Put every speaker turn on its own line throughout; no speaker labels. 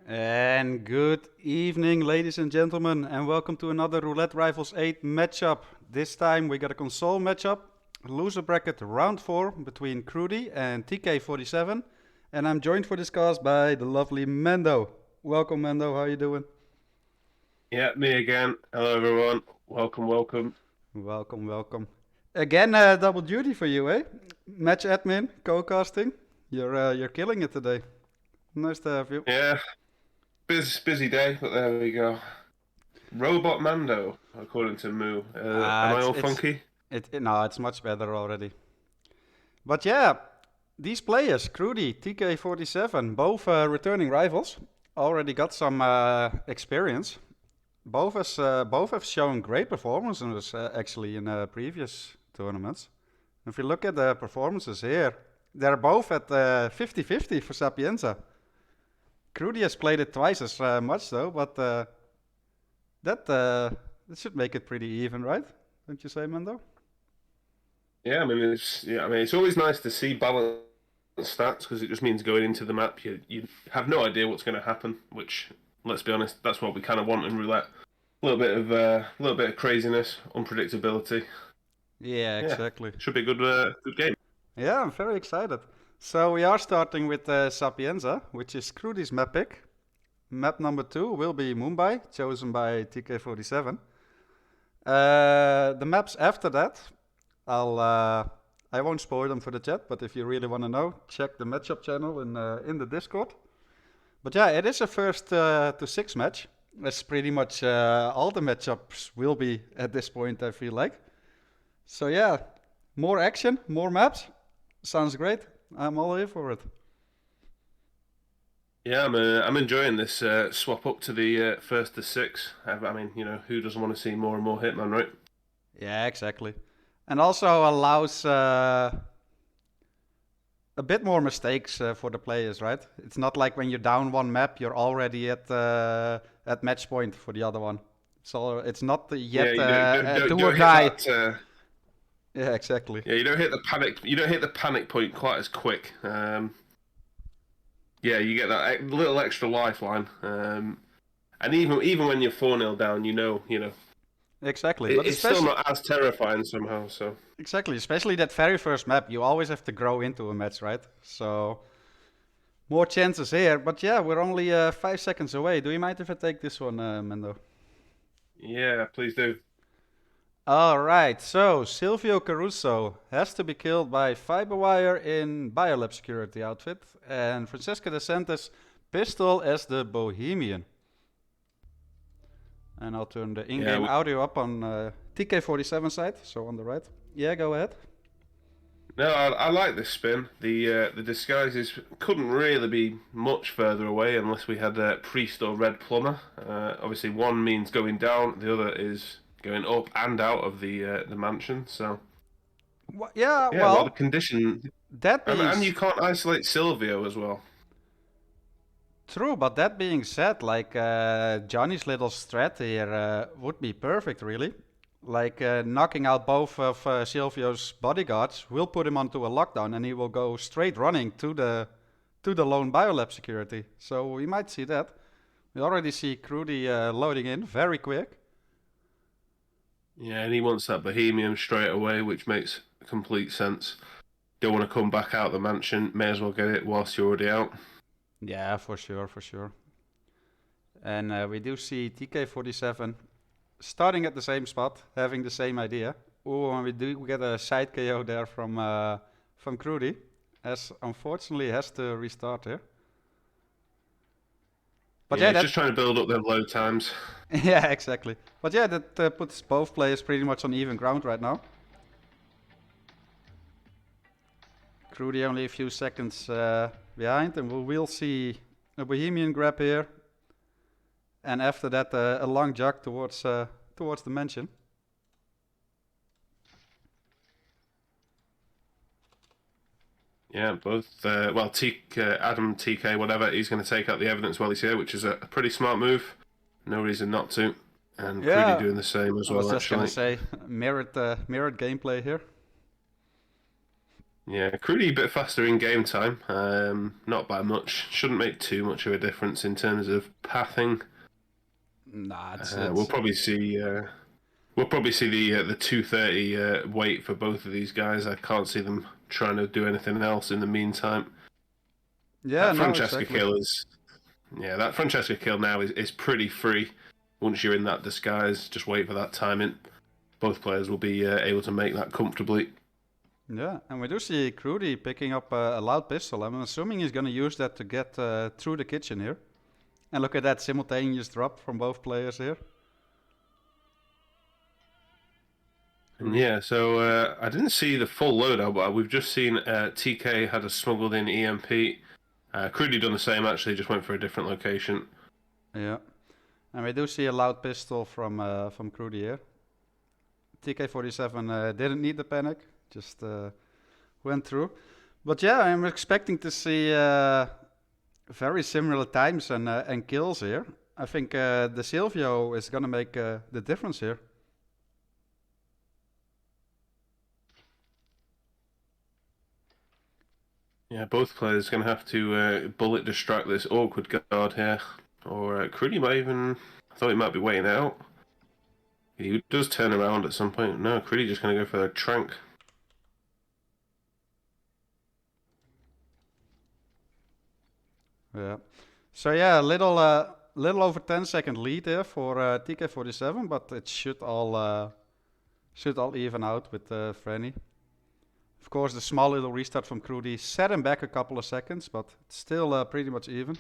And good evening, ladies and gentlemen, and welcome to another Roulette Rivals 8 matchup. This time we got a console matchup, loser bracket round 4 between Crewdy and TK47, and I'm joined for this cast by the lovely Mendo. Welcome, Mendo. How you doing?
Yeah, me again. Hello, everyone. Welcome, welcome.
Welcome, welcome. Again, double duty for you, eh? Match admin, co-casting. You're killing it today. Nice to have you.
Yeah, busy day, but there we go. Robot Mando, according to Moo. Am
Ah,
I
it's
all
it's
funky?
no, it's much better already. But yeah, these players, Crewdy, TK47, both returning rivals, already got some experience. Both have shown great performances actually in previous tournaments. If you look at the performances here, they're both at 50-50 for Sapienza. Crewdy has played it twice as much though, but that should make it pretty even, right? Don't you say, Mendo?
Yeah, it's always nice to see balanced stats because it just means going into the map you have no idea what's going to happen. Which, let's be honest, that's what we kind of want in roulette. A little bit of craziness, unpredictability.
Yeah,
Yeah,
exactly.
should be a good game.
Yeah, I'm very excited. So we are starting with Sapienza, which is Crudy's map pick. Map number 2 will be Mumbai, chosen by TK47. The maps after that, I won't spoil them for the chat, but if you really want to know, check the matchup channel in the Discord. But yeah, it is a first to 6 match. As pretty much all the matchups will be at this point, I feel like. So yeah, more action, more maps. Sounds great. I'm all here for it.
Yeah, I'm enjoying this swap up to the first to six. I mean, who doesn't want to see more and more Hitman, right?
Yeah, exactly. And also allows a bit more mistakes for the players, right? It's not like when you're down one map, you're already at match point for the other one. So it's not
Yeah,
yet
you
do or
don't hit
die.
that.
Yeah, exactly.
Yeah, you don't hit the panic. You don't hit the panic point quite as quick. Yeah, you get that little extra lifeline. And even when you're 4-0 down,
Exactly. But
it's still
especially
not as terrifying somehow. So
especially that very first map, you always have to grow into a match, right? So more chances here. But yeah, we're only 5 seconds away. Do you mind if I take this one, Mendo?
yeah, please do.
All right, so Silvio Caruso has to be killed by Fiberwire in Biolab security outfit, and Francesca De Santis pistol as the Bohemian. And I'll turn the
Yeah,
in-game audio up on TK47 side, so on the right. Yeah, go ahead.
no, I like this spin. The disguises couldn't really be much further away unless we had a priest or red plumber. Obviously, one means going down, the other is going up and out of the mansion. So
Yeah,
yeah, well, the
well,
condition,
that
and
being
and you can't isolate Silvio as well.
true, but that being said, like Johnny's little strat here would be perfect, really. Like knocking out both of Silvio's bodyguards will put him onto a lockdown, and he will go straight running to the lone biolab security. So we might see that. We already see Crewdy loading in very quick.
Yeah, and he wants that Bohemian straight away, which makes complete sense. Don't want to come back out the mansion. May as well get it whilst you're already out.
Yeah, for sure, for sure. And we do see TK47 starting at the same spot, having the same idea. Oh, and we do get a side KO there from Crewdy, as unfortunately has to restart here. But
Yeah,
yeah,
he's just
that
trying to build up them load times.
yeah, exactly. But yeah, that puts both players pretty much on even ground right now. Crewdy only a few seconds behind, and we'll see a Bohemian grab here, and after that a long jog towards the mansion.
Yeah, both. Well, Adam, TK, whatever, he's going to take out the evidence while he's here, which is a pretty smart move. No reason not to. And Crewdy
Yeah,
doing the same as
I was
well,
just gonna
actually.
say mirrored gameplay here.
Yeah, Crewdy a bit faster in game time. Not by much. Shouldn't make too much of a difference in terms of pathing.
Nah,
We'll probably see. We'll probably see the 230 wait for both of these guys. I can't see them trying to do anything else in the meantime.
yeah,
That
no,
Francesca
exactly.
kill is that Francesca kill now is pretty free. Once you're in that disguise, just wait for that timing. Both players will be able to make that comfortably.
Yeah, and we do see Crewdy picking up a loud pistol. I'm assuming he's gonna use that to get through the kitchen here. And look at that simultaneous drop from both players here.
And yeah, so I didn't see the full loadout, but we've just seen TK had a smuggled in EMP. Crewdy done the same actually, just went for a different location.
Yeah, and we do see a loud pistol from Crewdy here. TK47 didn't need the panic, just went through. But yeah, I'm expecting to see very similar times and kills here. I think the Silvio is gonna make the difference here.
Yeah, both players going to have to bullet distract this awkward guard here. Or Crewdy might even... I thought he might be waiting out. He does turn around at some point. No, Crewdy just going to go for the trank.
Yeah. So yeah, little over 10-second lead there for TK47, but it should all even out with Frenny. Of course, the small little restart from Crewdy set him back a couple of seconds, but it's still pretty much even.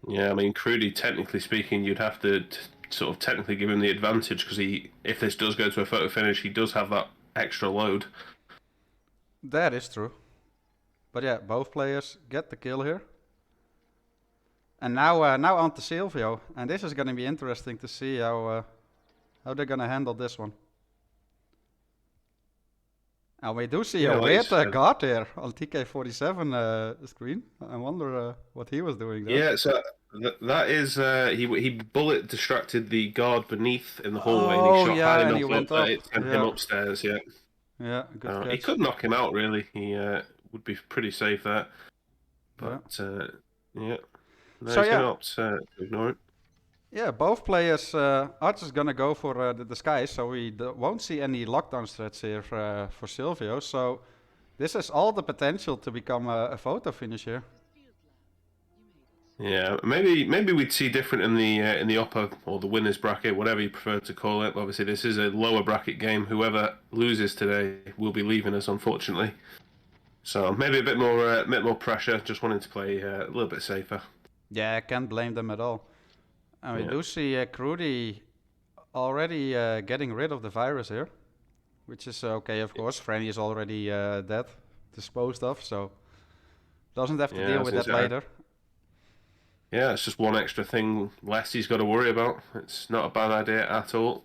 Yeah, I mean, Crewdy, technically speaking, you'd have to sort of technically give him the advantage because if this does go to a photo finish, he does have that extra load.
That is true. But yeah, both players get the kill here. And now on to Silvio, and this is going to be interesting to see how they're going to handle this one. And we do see a weird guard here on TK47 screen. I wonder what he was doing there.
Yeah, so that is he bullet distracted the guard beneath in the hallway, and he shot high enough
and he went
up
up.
that it sent him upstairs. Yeah,
yeah, good catch.
He could knock him out. Really, he would be pretty safe there. But yeah, no,
so
he's
yeah,
gonna opt to ignore it.
Yeah, both players are just gonna go for the disguise, so we won't see any lockdown threats here for Silvio. So this has all the potential to become a photo finish here.
Yeah, maybe we'd see different in the upper or the winners bracket, whatever you prefer to call it. Obviously, this is a lower bracket game. Whoever loses today will be leaving us, unfortunately. So maybe a bit more pressure. Just wanting to play a little bit safer.
Yeah, I can't blame them at all. And we do see Crewdy already getting rid of the virus here, which is okay, of course. Franny is already dead, disposed of, so doesn't have to deal with that later.
Yeah, it's just one extra thing less he's got to worry about. It's not a bad idea at all.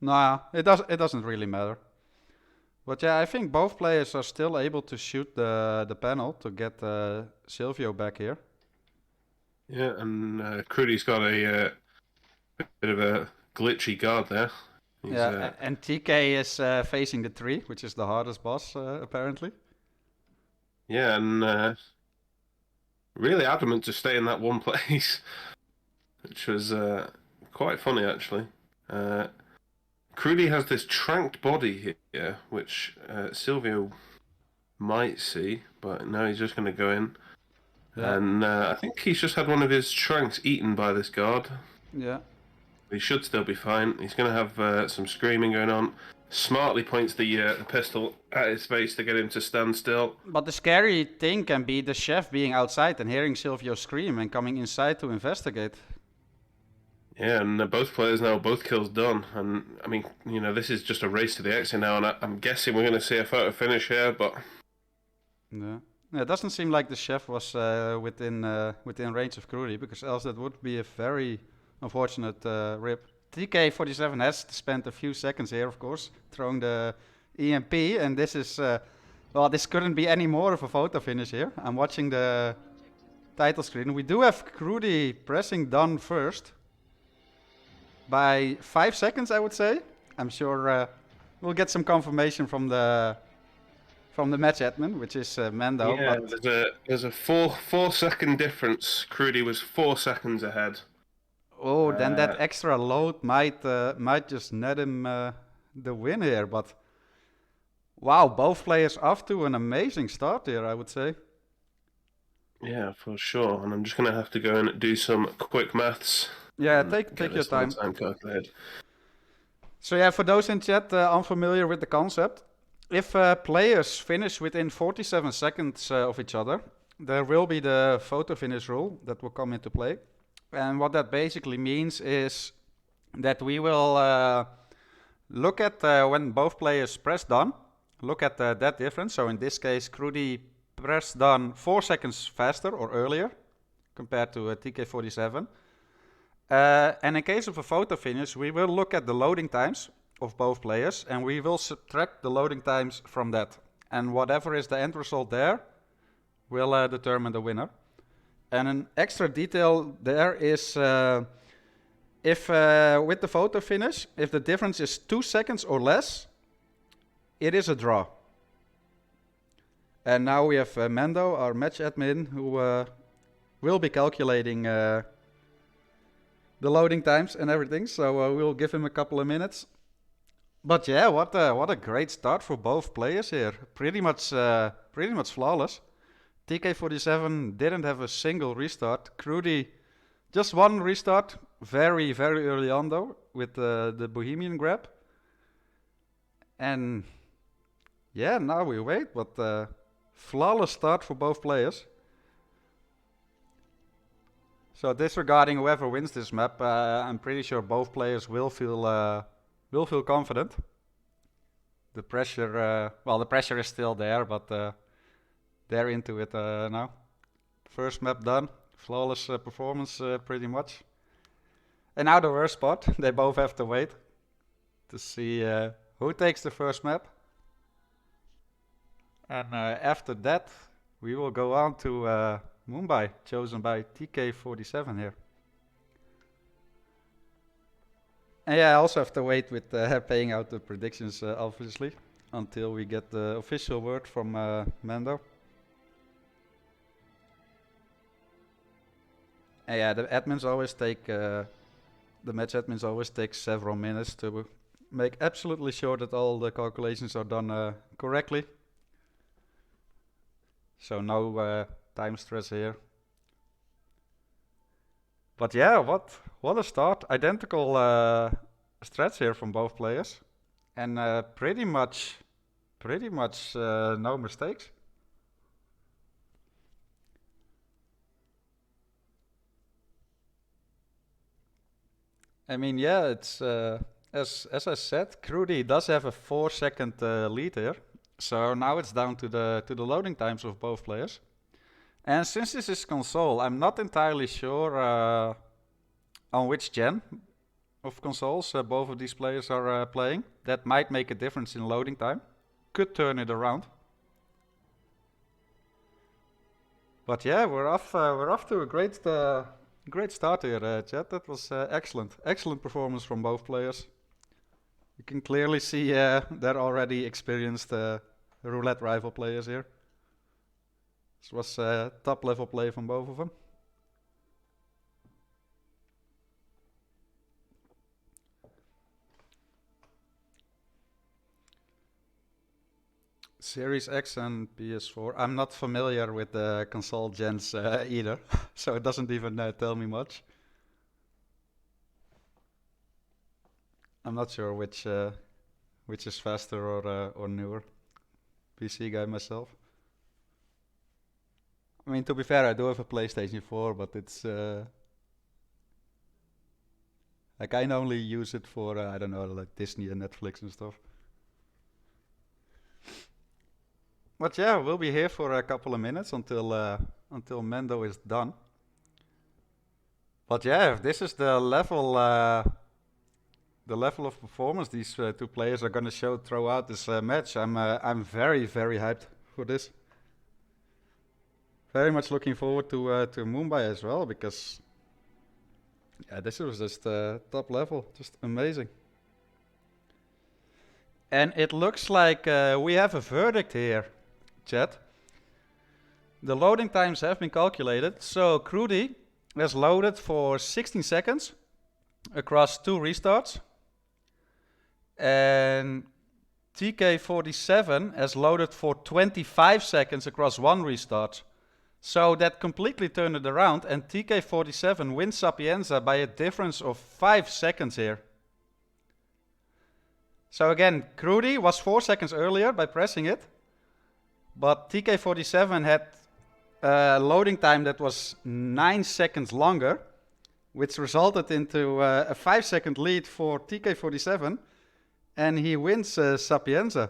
Nah, it doesn't really matter. But yeah, I think both players are still able to shoot the panel to get Silvio back here.
Yeah, and Crewdy's got a bit of a glitchy guard there.
And TK is facing the tree, which is the hardest boss, apparently.
Yeah, and really adamant to stay in that one place, which was quite funny, actually. Crewdy has this tranked body here, which Silvio might see, but no, he's just going to go in. Yeah. And I think he's just had one of his tranks eaten by this guard.
Yeah.
He should still be fine. He's going to have some screaming going on. Smartly points the pistol at his face to get him to stand still.
But the scary thing can be the chef being outside and hearing Silvio scream and coming inside to investigate.
Yeah, and both players now, both kills done. And, I mean, you know, this is just a race to the exit now, and I'm guessing we're going to see a photo finish here, but...
Yeah. It doesn't seem like the chef was within range of Crewdy, because else that would be a very unfortunate rip. TK47 has spent a few seconds here, of course, throwing the EMP, and this is... well, this couldn't be any more of a photo finish here. I'm watching the title screen. We do have Crewdy pressing done first. By 5 seconds, I would say. I'm sure we'll get some confirmation from the match admin, which is Mando.
Yeah,
But
there's a 4 second difference. Crewdy was 4 seconds ahead.
oh, then that extra load might just net him the win here. But wow, both players off to an amazing start here, I would say.
Yeah, for sure. And I'm just gonna have to go and do some quick maths.
Yeah, take your time.
Calculated.
So yeah, for those in chat unfamiliar with the concept, if players finish within 47 seconds of each other, there will be the photo finish rule that will come into play. And what that basically means is that we will look at when both players press done, look at that difference. So in this case, Crewdy pressed done 4 seconds faster or earlier compared to TK47. And in case of a photo finish, we will look at the loading times of both players and we will subtract the loading times from that. And whatever is the end result there will determine the winner. And an extra detail there is if with the photo finish, if the difference is 2 seconds or less, it is a draw. And now we have Mando, our match admin, who will be calculating the loading times and everything. So we'll give him a couple of minutes. But yeah, what a great start for both players here. Pretty much flawless. TK47 didn't have a single restart. Crewdy just one restart, very early on though, with the Bohemian grab. And yeah, now we wait, but flawless start for both players. So disregarding whoever wins this map, I'm pretty sure both players will feel confident. The pressure, well, the pressure is still there, but they're into it now. First map done, flawless performance pretty much. And now the worst part, they both have to wait to see who takes the first map. And after that, we will go on to Mumbai, chosen by TK47 here. And yeah, I also have to wait with paying out the predictions, obviously, until we get the official word from Mando. And yeah, the admins always take, the match admins always take several minutes to make absolutely sure that all the calculations are done correctly. So no time stress here. But yeah, what a start. Identical strats here from both players. And pretty much no mistakes. I mean, yeah, it's as I said, Crewdy does have a 4-second lead here. So now it's down to the loading times of both players. And since this is console, I'm not entirely sure on which gen of consoles both of these players are playing. That might make a difference in loading time. Could turn it around. But yeah, we're off to a great start here, chat. That was excellent performance from both players. You can clearly see they're already experienced roulette rival players here. This was top level play from both of them. Series X and PS4. I'm not familiar with the console gens either, so it doesn't even tell me much. I'm not sure which is faster or newer. PC guy myself. I mean, to be fair, I do have a PlayStation 4, but it's I can only use it for I don't know, like Disney and Netflix and stuff. But yeah, we'll be here for a couple of minutes until Mando is done. But yeah, if this is the level of performance these two players are gonna show throughout this match, I'm very hyped for this. Very much looking forward to Mumbai as well, because yeah, this was just top level, just amazing. And it looks like we have a verdict here, chat. The loading times have been calculated. So Crewdy has loaded for 16 seconds across 2 restarts. And TK47 has loaded for 25 seconds across 1 restart. So that completely turned it around, and TK47 wins Sapienza by a difference of 5 seconds here. So again, Crewdy was 4 seconds earlier by pressing it, but TK47 had a loading time that was 9 seconds longer, which resulted into a 5-second lead for TK47, and he wins Sapienza.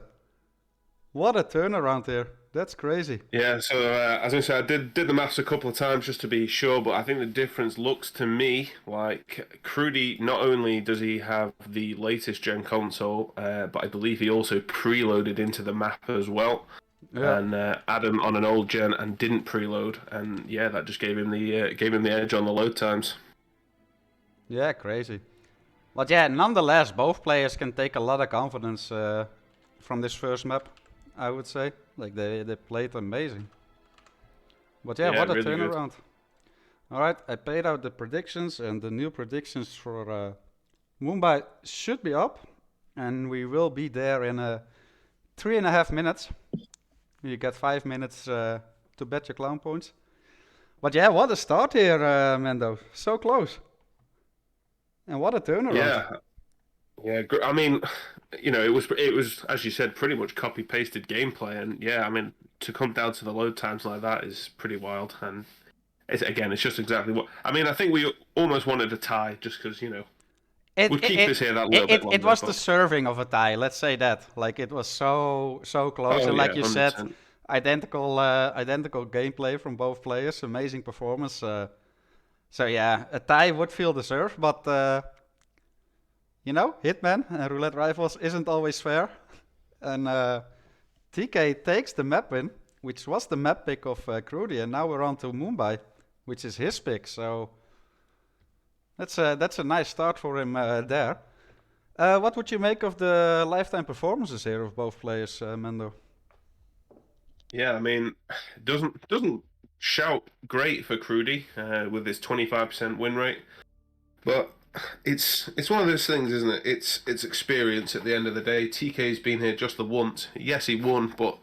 What a turnaround here. That's crazy.
Yeah, so as I said, I did the maths a couple of times just to be sure, but I think the difference looks to me like Crewdy, not only does he have the latest gen console, but I believe he also preloaded into the map as well. Yeah. And Adam on an old gen and didn't preload, and yeah, that just gave him the edge on the load times.
Yeah, crazy. But yeah, nonetheless, both players can take a lot of confidence from this first map, I would say. Like they played amazing. But yeah, what a really turnaround. Alright, I paid out the predictions, and the new predictions for Mumbai should be up. And we will be there in 3.5 minutes. You get 5 minutes to bet your clown points. But yeah, what a start here, Mendo. So close. And what a turnaround.
Yeah. I mean, you know, it was as you said, pretty much copy pasted gameplay, and yeah, I mean, to come down to the load times like that is pretty wild. And it's just exactly what I mean. I think we almost wanted a tie just because we'll keep this here that little bit longer.
It was the serving of a tie. Let's say that. Like it was so close, and like you 100%. Said, identical gameplay from both players. Amazing performance. So yeah, a tie would feel deserved, but. Hitman and Roulette Rivals isn't always fair. And TK takes the map win, which was the map pick of Crewdy, and now we're on to Mumbai, which is his pick. So that's a nice start for him there. What would you make of the lifetime performances here of both players, Mendo?
Yeah, I mean, doesn't shout great for Crewdy with his 25% win rate, but it's one of those things, isn't it? It's experience at the end of the day. TK's been here just the once. Yes, he won, but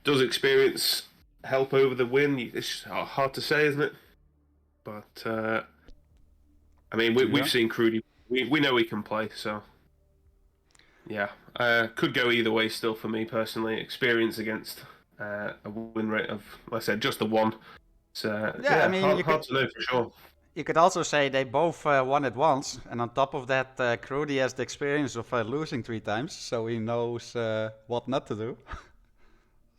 does experience help over the win? It's hard to say, isn't it? But I mean, we've seen Crewdy. We know he can play, so yeah, could go either way. Still, for me personally, experience against a win rate of, like I said, just the one. So yeah, I mean, hard to know for sure.
You could also say they both won it once, and on top of that, Crewdy has the experience of losing 3 times, so he knows what not to do.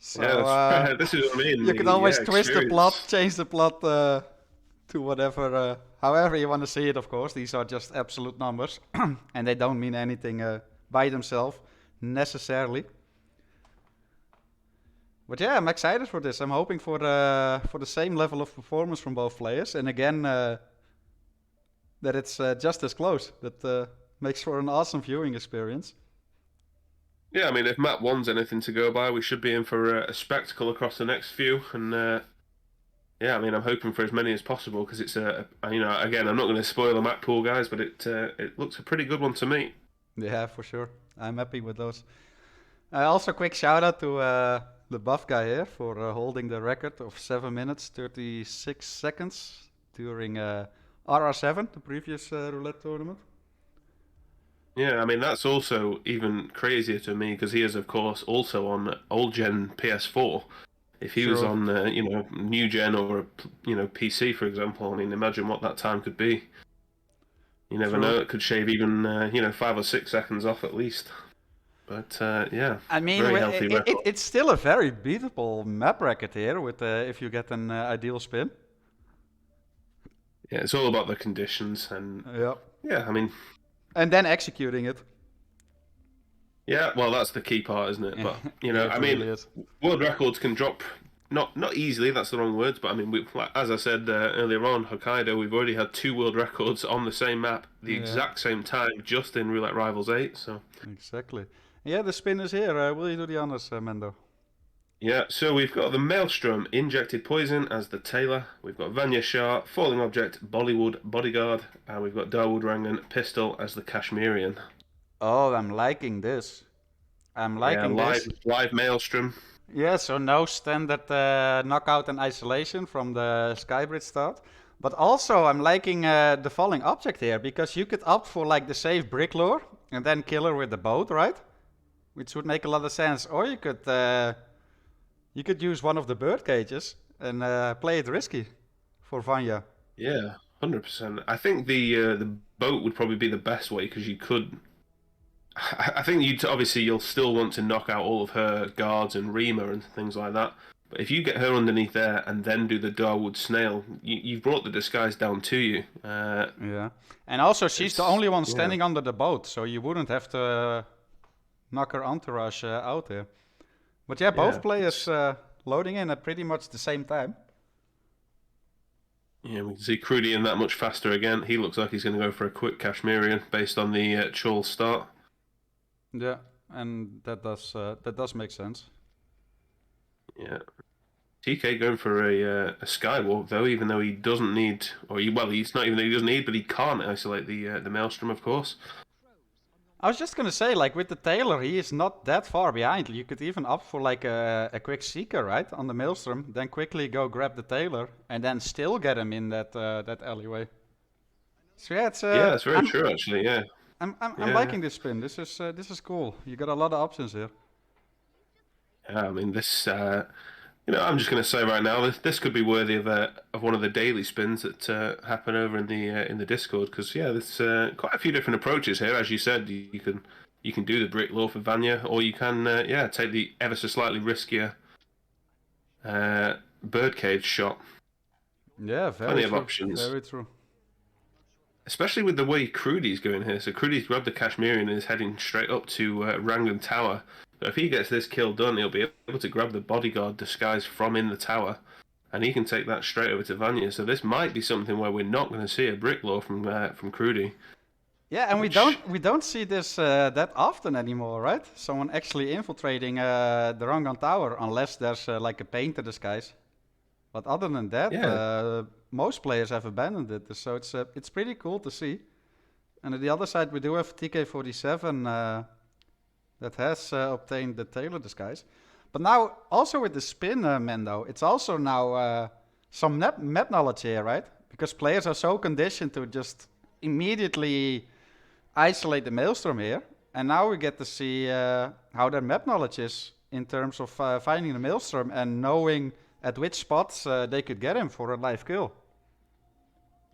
So yeah, this is what I mean.
You can always twist the plot, change the plot to whatever, however you want to see it, of course. These are just absolute numbers, and they don't mean anything by themselves, necessarily. But yeah, I'm excited for this. I'm hoping for the same level of performance from both players. And again, that it's just as close. That makes for an awesome viewing experience.
Yeah, I mean, if Map 1's anything to go by, we should be in for a spectacle across the next few. And yeah, I mean, I'm hoping for as many as possible because it's again, I'm not going to spoil the map pool, guys, but it looks a pretty good one to me.
Yeah, for sure. I'm happy with those. Also, quick shout out to the buff guy here for holding the record of 7 minutes 36 seconds during RR7, the previous roulette tournament.
Yeah, I mean, that's also even crazier to me because he is, of course, also on old gen PS4. If he was on new gen or PC, for example, I mean, imagine what that time could be. You never know; it could shave even 5 or 6 seconds off at least. But yeah,
I mean, it's still a very beatable map record here with if you get an ideal spin.
Yeah, it's all about the conditions and yeah, I mean,
and then executing it.
Yeah, well, that's the key part, isn't it? But I mean, really world records can drop not easily. That's the wrong words, but I mean, as I said earlier on, Hokkaido, we've already had 2 world records on the same map, the exact same time, just in Roulette Rivals 8. So
exactly. Yeah, the spin is here. Will you do the honors, Mendo?
Yeah, so we've got the Maelstrom, Injected Poison as the Tailor. We've got Vanya Shah, Falling Object, Bollywood, Bodyguard. And we've got Dawood Rangan, Pistol as the Kashmirian.
Oh, I'm liking this. I'm
Yeah,
liking this.
live Maelstrom.
Yeah, so no standard knockout and isolation from the Skybridge start. But also, I'm liking the falling object here, because you could opt for like the safe brick lure and then kill her with the boat, right? Which would make a lot of sense. Or you could use one of the bird cages and play it risky for Vanya.
Yeah, 100%. I think the boat would probably be the best way because you could. I think you'll still want to knock out all of her guards and Rima and things like that. But if you get her underneath there and then do the Darwood Snail, you've brought the disguise down to you.
Yeah. And also, she's the only one
Yeah,
standing under the boat, so you wouldn't have to knock her entourage out there. But yeah, both
yeah,
players loading in at pretty much the same time.
yeah. We can see Crewdy in that much faster again. He looks like he's going to go for a quick Kashmirian based on the Chul start.
Yeah, and that does make sense.
Yeah. TK going for a skywalk though, even though he doesn't need, he's not even that he doesn't need, but he can't isolate the Maelstrom, of course.
I was just gonna say, like with the Tailor, he is not that far behind. You could even opt for like a quick Seeker, right, on the Maelstrom, then quickly go grab the Tailor, and then still get him in that alleyway. So yeah,
Yeah, that's very true actually. Yeah,
I'm
yeah,
liking this spin. This is cool. You got a lot of options here.
yeah. I mean, this. I'm just going to say right now, this could be worthy of one of the daily spins that happen over in the Discord because yeah, there's quite a few different approaches here. As you said, you can do the brick law for Vanya, or you can take the ever so slightly riskier birdcage shot.
Yeah,
Plenty
very
of
true.
options.
Very true.
Especially with the way Crewdy's going here. So Crewdy's grabbed the Kashmirian and is heading straight up to Rangan Tower. So if he gets this kill done, he'll be able to grab the bodyguard disguise from in the tower, and he can take that straight over to Vanya. So this might be something where we're not going to see a brick law from Crewdy.
Yeah, and
Which,
we don't see this that often anymore, right? Someone actually infiltrating the Rangan Tower, unless there's like a painter disguise. But other than that,
yeah,
most players have abandoned it, so it's pretty cool to see. And on the other side, we do have TK47 that has obtained the Tailor disguise. But now, also with the spin, Mendo, it's also now some map knowledge here, right? Because players are so conditioned to just immediately isolate the Maelstrom here. And now we get to see how their map knowledge is in terms of finding the Maelstrom and knowing at which spots they could get him for a live kill.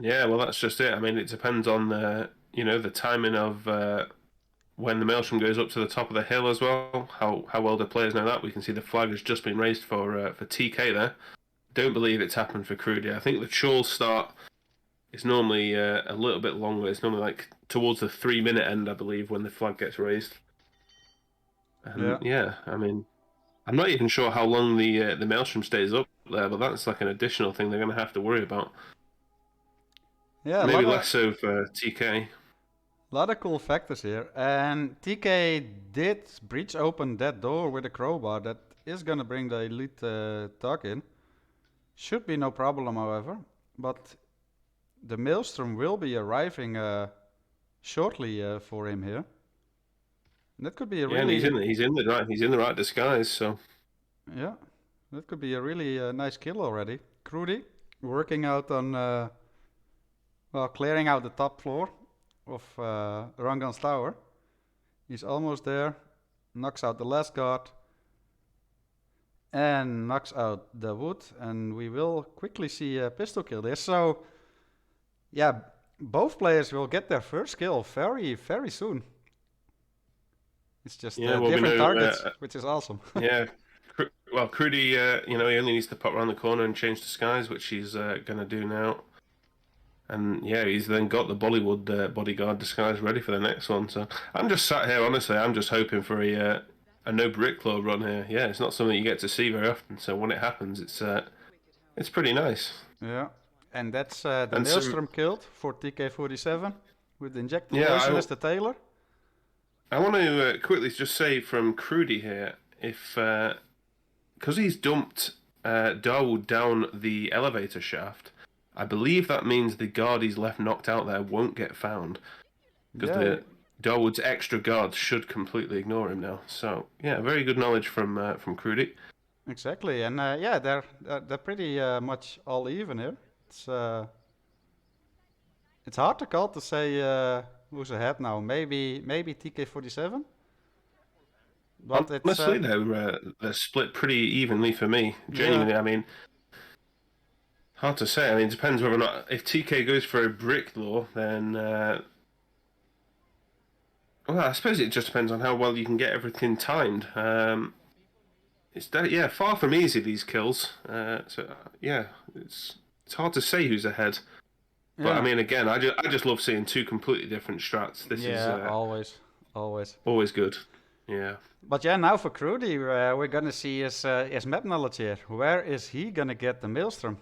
yeah. Well, that's just it. I mean, it depends on the timing of when the Maelstrom goes up to the top of the hill as well. How well the players know that. We can see the flag has just been raised for TK there. Don't believe it's happened for Crewdy. I think the Chul start is normally a little bit longer. It's normally like towards the 3-minute end, I believe, when the flag gets raised. And yeah, I mean, I'm not even sure how long the Maelstrom stays up there, but that's like an additional thing they're going to have to worry about.
Yeah,
Maybe less so for TK.
a lot of cool factors here. And TK did breach open that door with a crowbar. That is gonna bring the elite tug in. Should be no problem, however. But the Maelstrom will be arriving shortly for him here. And that could be a
Yeah, and
really
he's in the right disguise. So
yeah, that could be a really nice kill already. Crewdy working out on clearing out the top floor of Rangan's tower. He's almost there. Knocks out the last guard. And knocks out the wood. And we will quickly see a pistol kill there. So, yeah, both players will get their first kill very, very soon. It's just different targets, which is awesome.
yeah, well, Crewdy, he only needs to pop around the corner and change disguise, which he's going to do now. And yeah, he's then got the Bollywood bodyguard disguise ready for the next one. So I'm just sat here, honestly, I'm just hoping for a no brick club run here. Yeah, it's not something you get to see very often. So when it happens, it's pretty nice.
Yeah, and that's the Maelstrom killed for TK47 with the injected poison as the Tailor.
I want to quickly just say from Crewdy here, if because he's dumped Dawood down the elevator shaft, I believe that means the guard he's left knocked out there won't get found because
Yeah,
the Dawood's extra guards should completely ignore him now. So yeah, very good knowledge from Crewdy.
exactly. And yeah, they're pretty much all even here. It's uh, it's hard to call to say who's ahead now. Maybe TK47, but it's
Honestly, they're split pretty evenly for me.
yeah.
Genuinely, I mean, hard to say. I mean, it depends whether or not if TK goes for a brick law, then well, I suppose it just depends on how well you can get everything timed. Yeah, far from easy these kills. Yeah, it's hard to say who's ahead. But I
Yeah.
mean, again, I just love seeing two completely different strats. This is
Yeah, always.
always good. Yeah.
But yeah, now for Crewdy, we're gonna see his map knowledge here. Where is he gonna get the Maelstrom?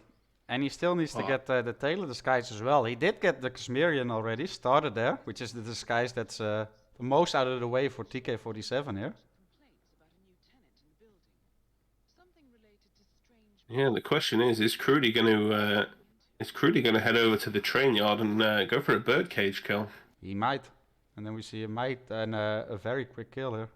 And he still needs to
Oh,
get the Tailor disguise as well. He did get the Casmerian already, started there, which is the disguise that's the most out of the way for TK47 here.
yeah. The question is Crewdy gonna head over to the train yard and go for a birdcage kill?
He might. And then we see a might and a very quick kill here.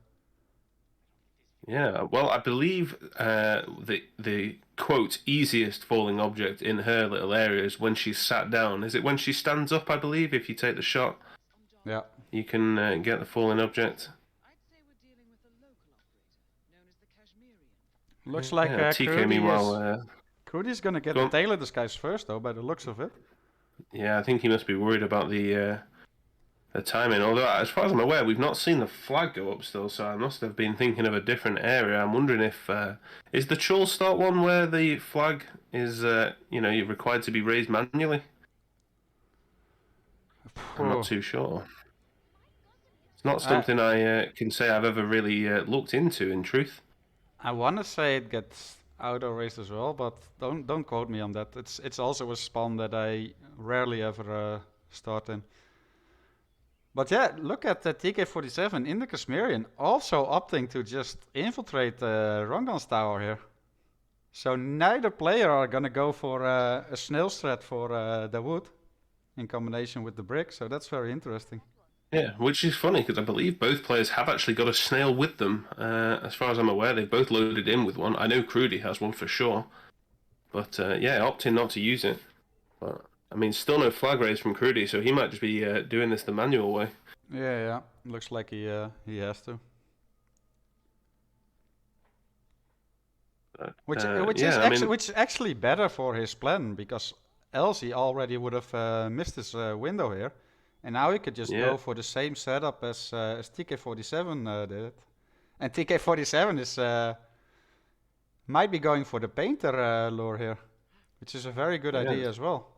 Yeah, well, I believe the quote easiest falling object in her little area is when she's sat down. Is it when she stands up? I believe if you take the shot,
Yeah.
you can get the falling object.
Looks like
Yeah, TK meanwhile,
Crewdy's gonna get
go
the
on.
Tailor disguise first though, by the looks of it.
Yeah, I think he must be worried about the timing. Although, as far as I'm aware, we've not seen the flag go up still, so I must have been thinking of a different area. I'm wondering if is the Chul start one where the flag is you're required to be raised manually. I'm not too sure. It's not
I
something I can say I've ever really looked into, in truth.
I wanna say it gets auto raced as well, but don't quote me on that. It's also a spawn that I rarely ever start in. But yeah, look at the TK47 in the Casmerian, also opting to just infiltrate the Rongon's tower here. So neither player are gonna go for a snail strat for the wood in combination with the brick. So that's very interesting.
Yeah, which is funny because I believe both players have actually got a snail with them. As far as I'm aware, they both loaded in with one. I know Crewdy has one for sure, but yeah, opting not to use it. But I mean, still no flag raise from Crewdy, so he might just be doing this the manual way.
Yeah, looks like he has to. Which
Yeah, I mean,
which is actually better for his plan because else he already would have missed his window here, and now he could just
yeah,
go for the same setup as TK47 did. And TK47 is might be going for the painter lure here, which is a very good
yeah,
idea as well.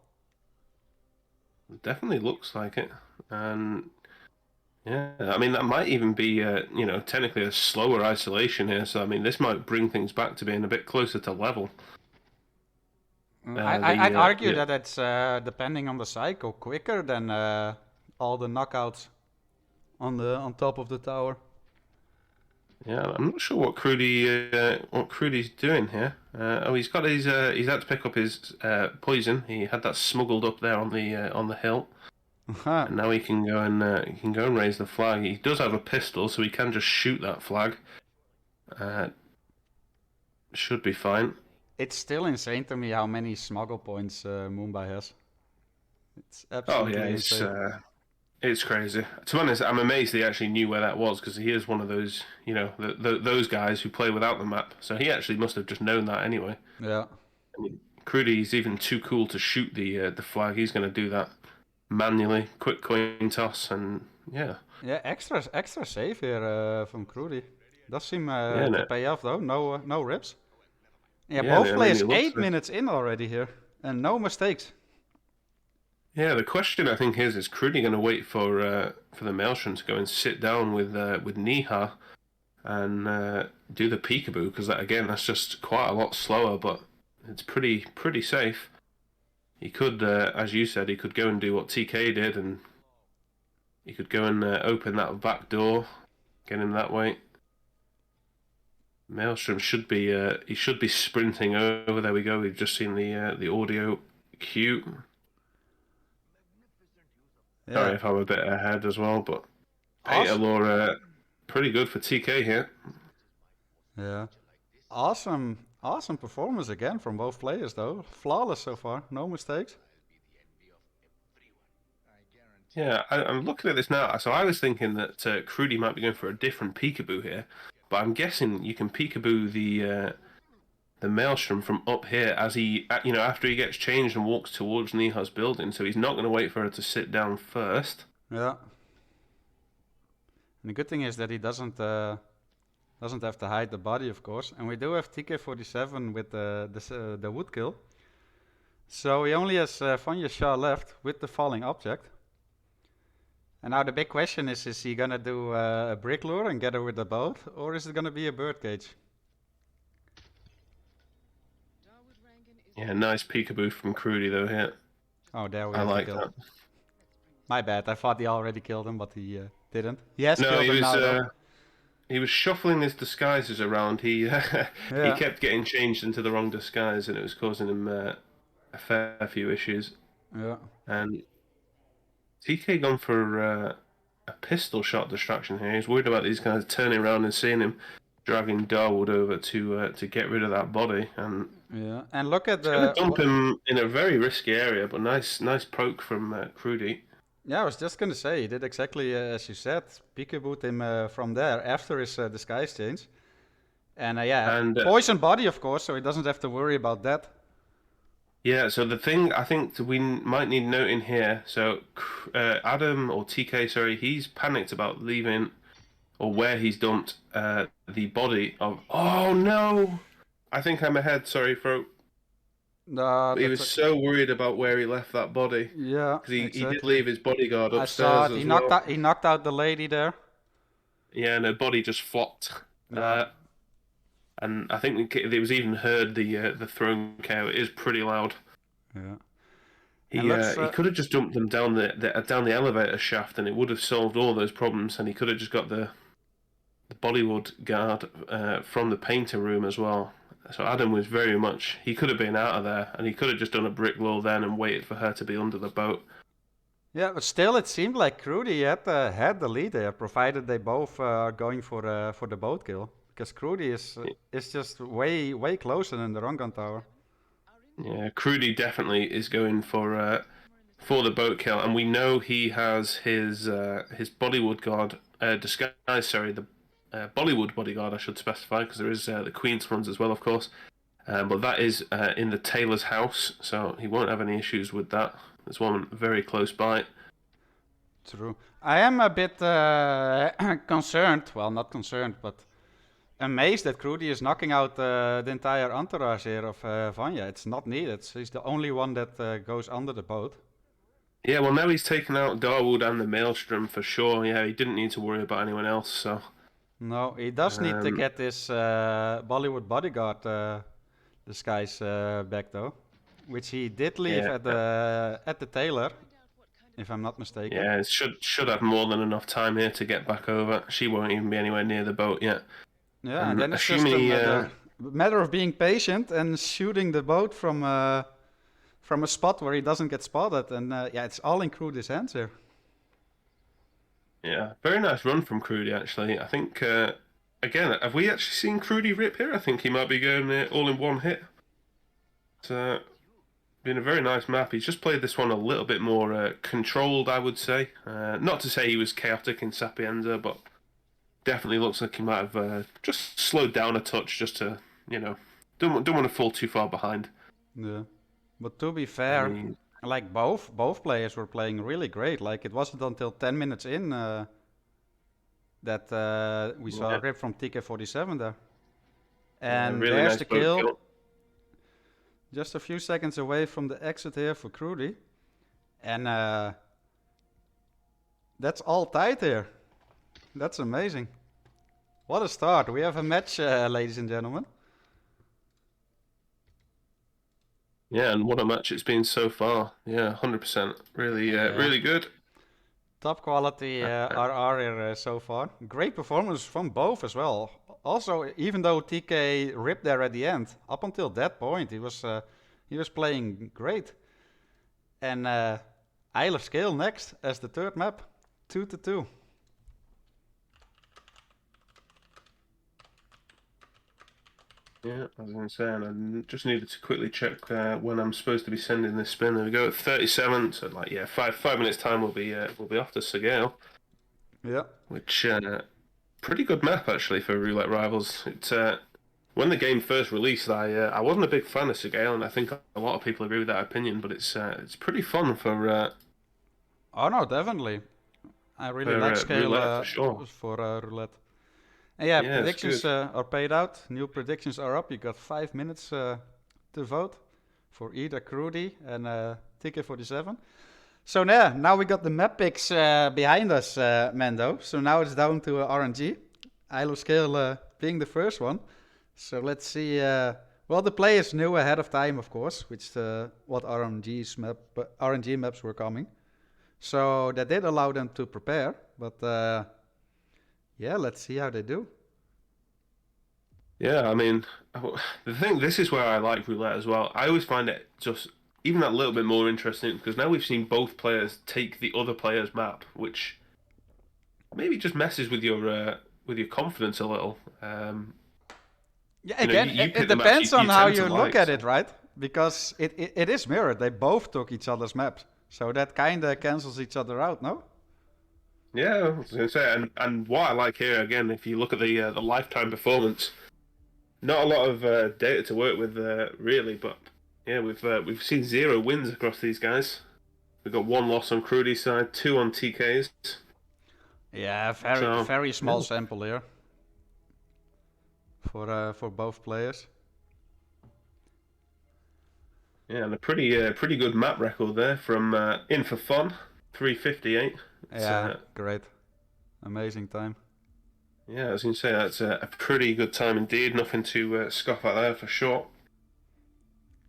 definitely looks like it. And yeah, I mean that might even be technically a slower isolation here. So I mean this might bring things back to being a bit closer to level.
I'd argue
Yeah,
that it's depending on the cycle quicker than all the knockouts on top of the tower.
yeah. I'm not sure what Crudy's doing here. He's got he's had to pick up his poison. He had that smuggled up there on the hill, and now he can go and raise the flag. He does have a pistol, so he can just shoot that flag. Uh, should be fine.
It's still insane to me how many smuggle points Mumbai has. It's
Oh yeah,
absolutely insane.
it's crazy. To be honest, I'm amazed he actually knew where that was because he is one of those, those guys who play without the map. So he actually must have just known that anyway.
Yeah.
I mean, Crudy's even too cool to shoot the flag. He's going to do that manually, quick coin toss, and yeah,
Yeah, extra safe here from Crewdy. Does seem
yeah,
to
no,
pay off though. No rips. Yeah,
yeah.
both
I mean,
players
he looks.
8 minutes in already here, and no mistakes.
Yeah, the question I think is Crudy going to wait for the Maelstrom to go and sit down with Niha and do the peekaboo because that's just quite a lot slower, but it's pretty safe. He could, as you said, he could go and do what TK did, and he could go and open that back door Get him that way. Maelstrom should be he should be sprinting over. There we go. We've just seen the audio cue.
Yeah.
Sorry if I'm a bit ahead as well, but Painter pretty good for TK here.
Yeah. Awesome performance again from both players though. Flawless so far, no mistakes.
Yeah, I'm looking at this now. So I was thinking that Crewdy might be going for a different peekaboo here, but I'm guessing you can peekaboo the Maelstrom from up here as he, after he gets changed and walks towards Niha's building. So he's not going to wait for her to sit down first.
Yeah. And the good thing is that he doesn't have to hide the body, of course. And we do have TK47 with the wood kill. So he only has Vanya Shah left with the falling object. And now the big question is he gonna do a brick lure and get her with the boat, or is it gonna be a bird cage?
Yeah, nice peekaboo from Crewdy though here.
Oh, there we
I
have
like
the kill.
that.
My bad, I thought he already killed him, but he didn't. He has
No,
killed
he
him
was
now though.
he was shuffling his disguises around. He he kept getting changed into the wrong disguise, and it was causing him a fair few issues.
Yeah.
And TK gone for a pistol shot distraction here. He's worried about these guys turning around and seeing him dragging Darwood over to get rid of that body. And
yeah, and look at
gonna dump him in a very risky area, but nice poke from Crewdy.
Yeah, I was just gonna say, he did exactly as you said. Peekabooed him from there after his disguise change. And poison body, of course, so he doesn't have to worry about that.
Yeah, so the thing I think we might need noting here, so Adam, or TK, sorry, he's panicked about leaving, or where he's dumped the body of... Oh, no! I think I'm ahead, sorry, Fro. He was so worried about where he left that body.
Yeah,
because he did leave his bodyguard upstairs.
I saw it. He knocked out the lady there.
Yeah, and her body just flopped. Yeah. And I think it was even heard the throne cow. It is pretty loud.
Yeah.
He could have just dumped them down the elevator shaft, and it would have solved all those problems. And he could have just got the Bollywood guard from the painter room as well. So Adam was very much... He could have been out of there, and he could have just done a brick wall then and waited for her to be under the boat.
Yeah, but still, it seemed like Crewdy had the lead there, provided they both are going for the boat kill. Because Crewdy is just way closer than the Rungun Tower.
Yeah, Crewdy definitely is going for the boat kill, and we know he has his Bollywood guard disguise. Sorry, the Bollywood bodyguard, I should specify, because there is the Queen's ones as well, of course. But that is in the tailor's house, so he won't have any issues with that. There's one very close by.
True. I am a bit concerned. Well, not concerned, but amazed that Crewdy is knocking out the entire entourage here of Vanya. It's not needed. He's the only one that goes under the boat.
Yeah, well, now he's taken out Darwood and the Maelstrom for sure. Yeah, he didn't need to worry about anyone else, so...
No, he does need to get this Bollywood bodyguard disguise back, though. Which he did leave at the tailor, if I'm not mistaken.
Yeah, it should have more than enough time here to get back over. She won't even be anywhere near the boat yet.
Yeah, and then it's just a matter of being patient and shooting the boat from a spot where he doesn't get spotted. And it's all in Crewdy's hands here.
Yeah, very nice run from Crewdy, actually. I think, again, have we actually seen Crewdy rip here? I think he might be going all in one hit. It's been a very nice map. He's just played this one a little bit more controlled, I would say. Not to say he was chaotic in Sapienza, but definitely looks like he might have just slowed down a touch just to, don't want to fall too far behind.
Yeah, but to be fair... Like both players were playing really great. Like it wasn't until 10 minutes in that we saw a rip from TK47 there. And really there's nice the kill. Just a few seconds away from the exit here for Crewdy. And that's all tied here. That's amazing. What a start. We have a match, ladies and gentlemen. Yeah,
and what a match it's been so far. Yeah, 100%. Really, really good.
Top quality RR here so far. Great performance from both as well. Also, even though TK ripped there at the end, up until that point he was playing great. And Isle of Scale next as the third map, 2-2.
Yeah, I was going to say, and I just needed to quickly check when I'm supposed to be sending this spin. There we go, at 37. So, like, yeah, five minutes time we'll be off to Segale.
Yeah.
Which pretty good map actually for Roulette Rivals. It's when the game first released, I wasn't a big fan of Segale, and I think a lot of people agree with that opinion. But it's pretty fun for.
Oh no, definitely. I really like Scale
roulette for sure.
for roulette. And yeah,
Yeah,
predictions are paid out. New predictions are up. You got 5 minutes to vote for either Crewdy and TK47. So yeah, now we got the map picks behind us, Mendo. So now it's down to RNG. Isle of Scale being the first one. So let's see. Well, the players knew ahead of time, of course, what RNG maps were coming. So that did allow them to prepare. But yeah, let's see how they do.
Yeah, I mean, this is where I like roulette as well. I always find it just even that little bit more interesting because now we've seen both players take the other player's map, which maybe just messes with your confidence a little.
Yeah, again, it depends on how you look at it, right? Because it is mirrored. They both took each other's maps, so that kind of cancels each other out, no?
Yeah, I was going to say, and what I like here again, if you look at the lifetime performance, not a lot of data to work with really, but yeah, we've seen 0 wins across these guys. We've got 1 loss on Crewdy's side, 2 on TK's.
Yeah, very small sample here for both players.
Yeah, and a pretty good map record there from In For Fun, 358.
Yeah, great, amazing time.
Yeah, I was going to say that's a pretty good time indeed. Nothing to scoff at there for sure.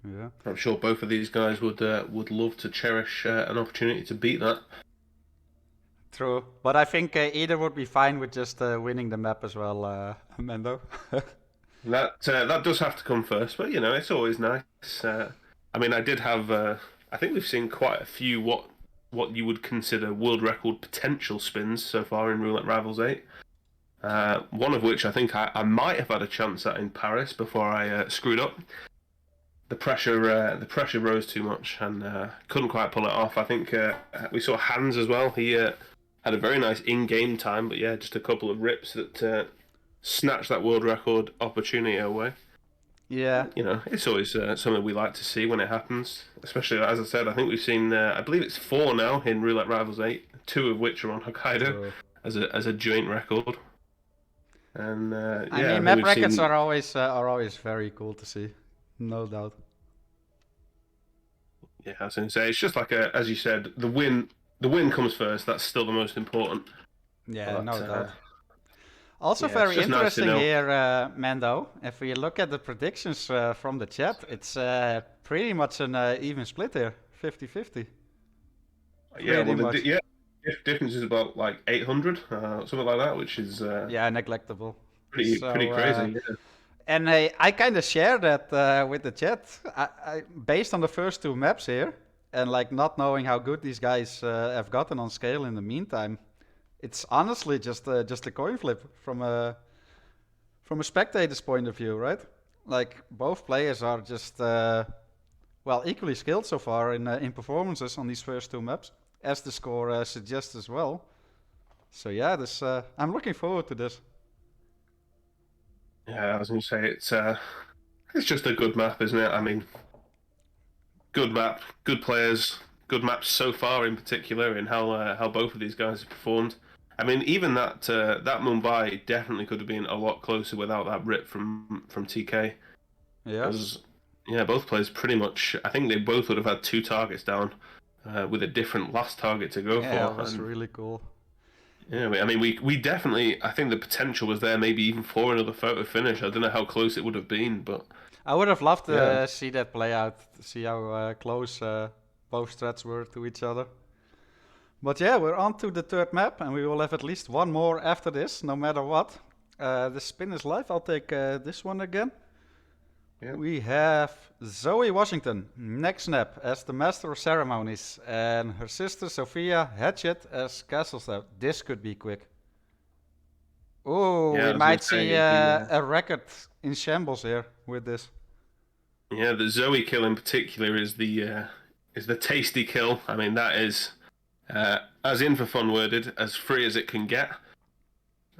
Yeah,
I'm sure both of these guys would love to cherish an opportunity to beat that.
True, but I think either would be fine with just winning the map as well, Mendo.
That does have to come first, but you know it's always nice. I mean, I did have. I think we've seen quite a few what you would consider world record potential spins so far in Roulette Rivals 8. One of which I think I might have had a chance at in Paris before I screwed up. The pressure rose too much and couldn't quite pull it off. I think we saw Hans as well. He had a very nice in-game time, but yeah, just a couple of rips that snatched that world record opportunity away.
Yeah,
you know, it's always something we like to see when it happens. Especially as I said, I think we've seen I believe it's 4 now in Roulette Rivals 8, 2 of which are on Hokkaido as a joint record. And yeah,
I mean, map records are always very cool to see, no doubt.
Yeah, I was going to say it's just like as you said, the win comes first. That's still the most important.
Yeah, but, no doubt. Also, very interesting
nice
here, Mando. If we look at the predictions from the chat, it's pretty much an even split here, 50-50.
Yeah, difference is about like 800, something like that, which is
yeah, neglectable.
Pretty crazy. Yeah.
And I kind of share that with the chat. I based on the first 2 maps here, and like not knowing how good these guys have gotten on scale in the meantime, it's honestly just a coin flip from a spectator's point of view, right? Like both players are just equally skilled so far in performances on these first 2 maps, as the score suggests as well. So yeah, this I'm looking forward to this.
Yeah, I was going to say it's just a good map, isn't it? I mean, good map, good players, good maps so far in particular, in how both of these guys have performed. I mean, even that Mumbai definitely could have been a lot closer without that rip from TK.
Yeah.
Yeah, both players pretty much. I think they both would have had 2 targets down, with a different last target to go for.
Yeah, that's really cool.
Yeah, I mean, we definitely. I think the potential was there, maybe even for another photo finish. I don't know how close it would have been, but
I would have loved to see that play out, to see how close both strats were to each other. But yeah, we're on to the third map, and we will have at least one more after this, no matter what. The spin is live. I'll take this one again.
Yeah.
We have Zoe Washington, next snap, as the Master of Ceremonies, and her sister Sophia Hatchet as Castle Staff. This could be quick. Oh,
Yeah, I
we
was
might
gonna say,
see a record in shambles here with this.
Yeah, the Zoe kill in particular is the tasty kill. I mean, that is as in for fun worded, as free as it can get.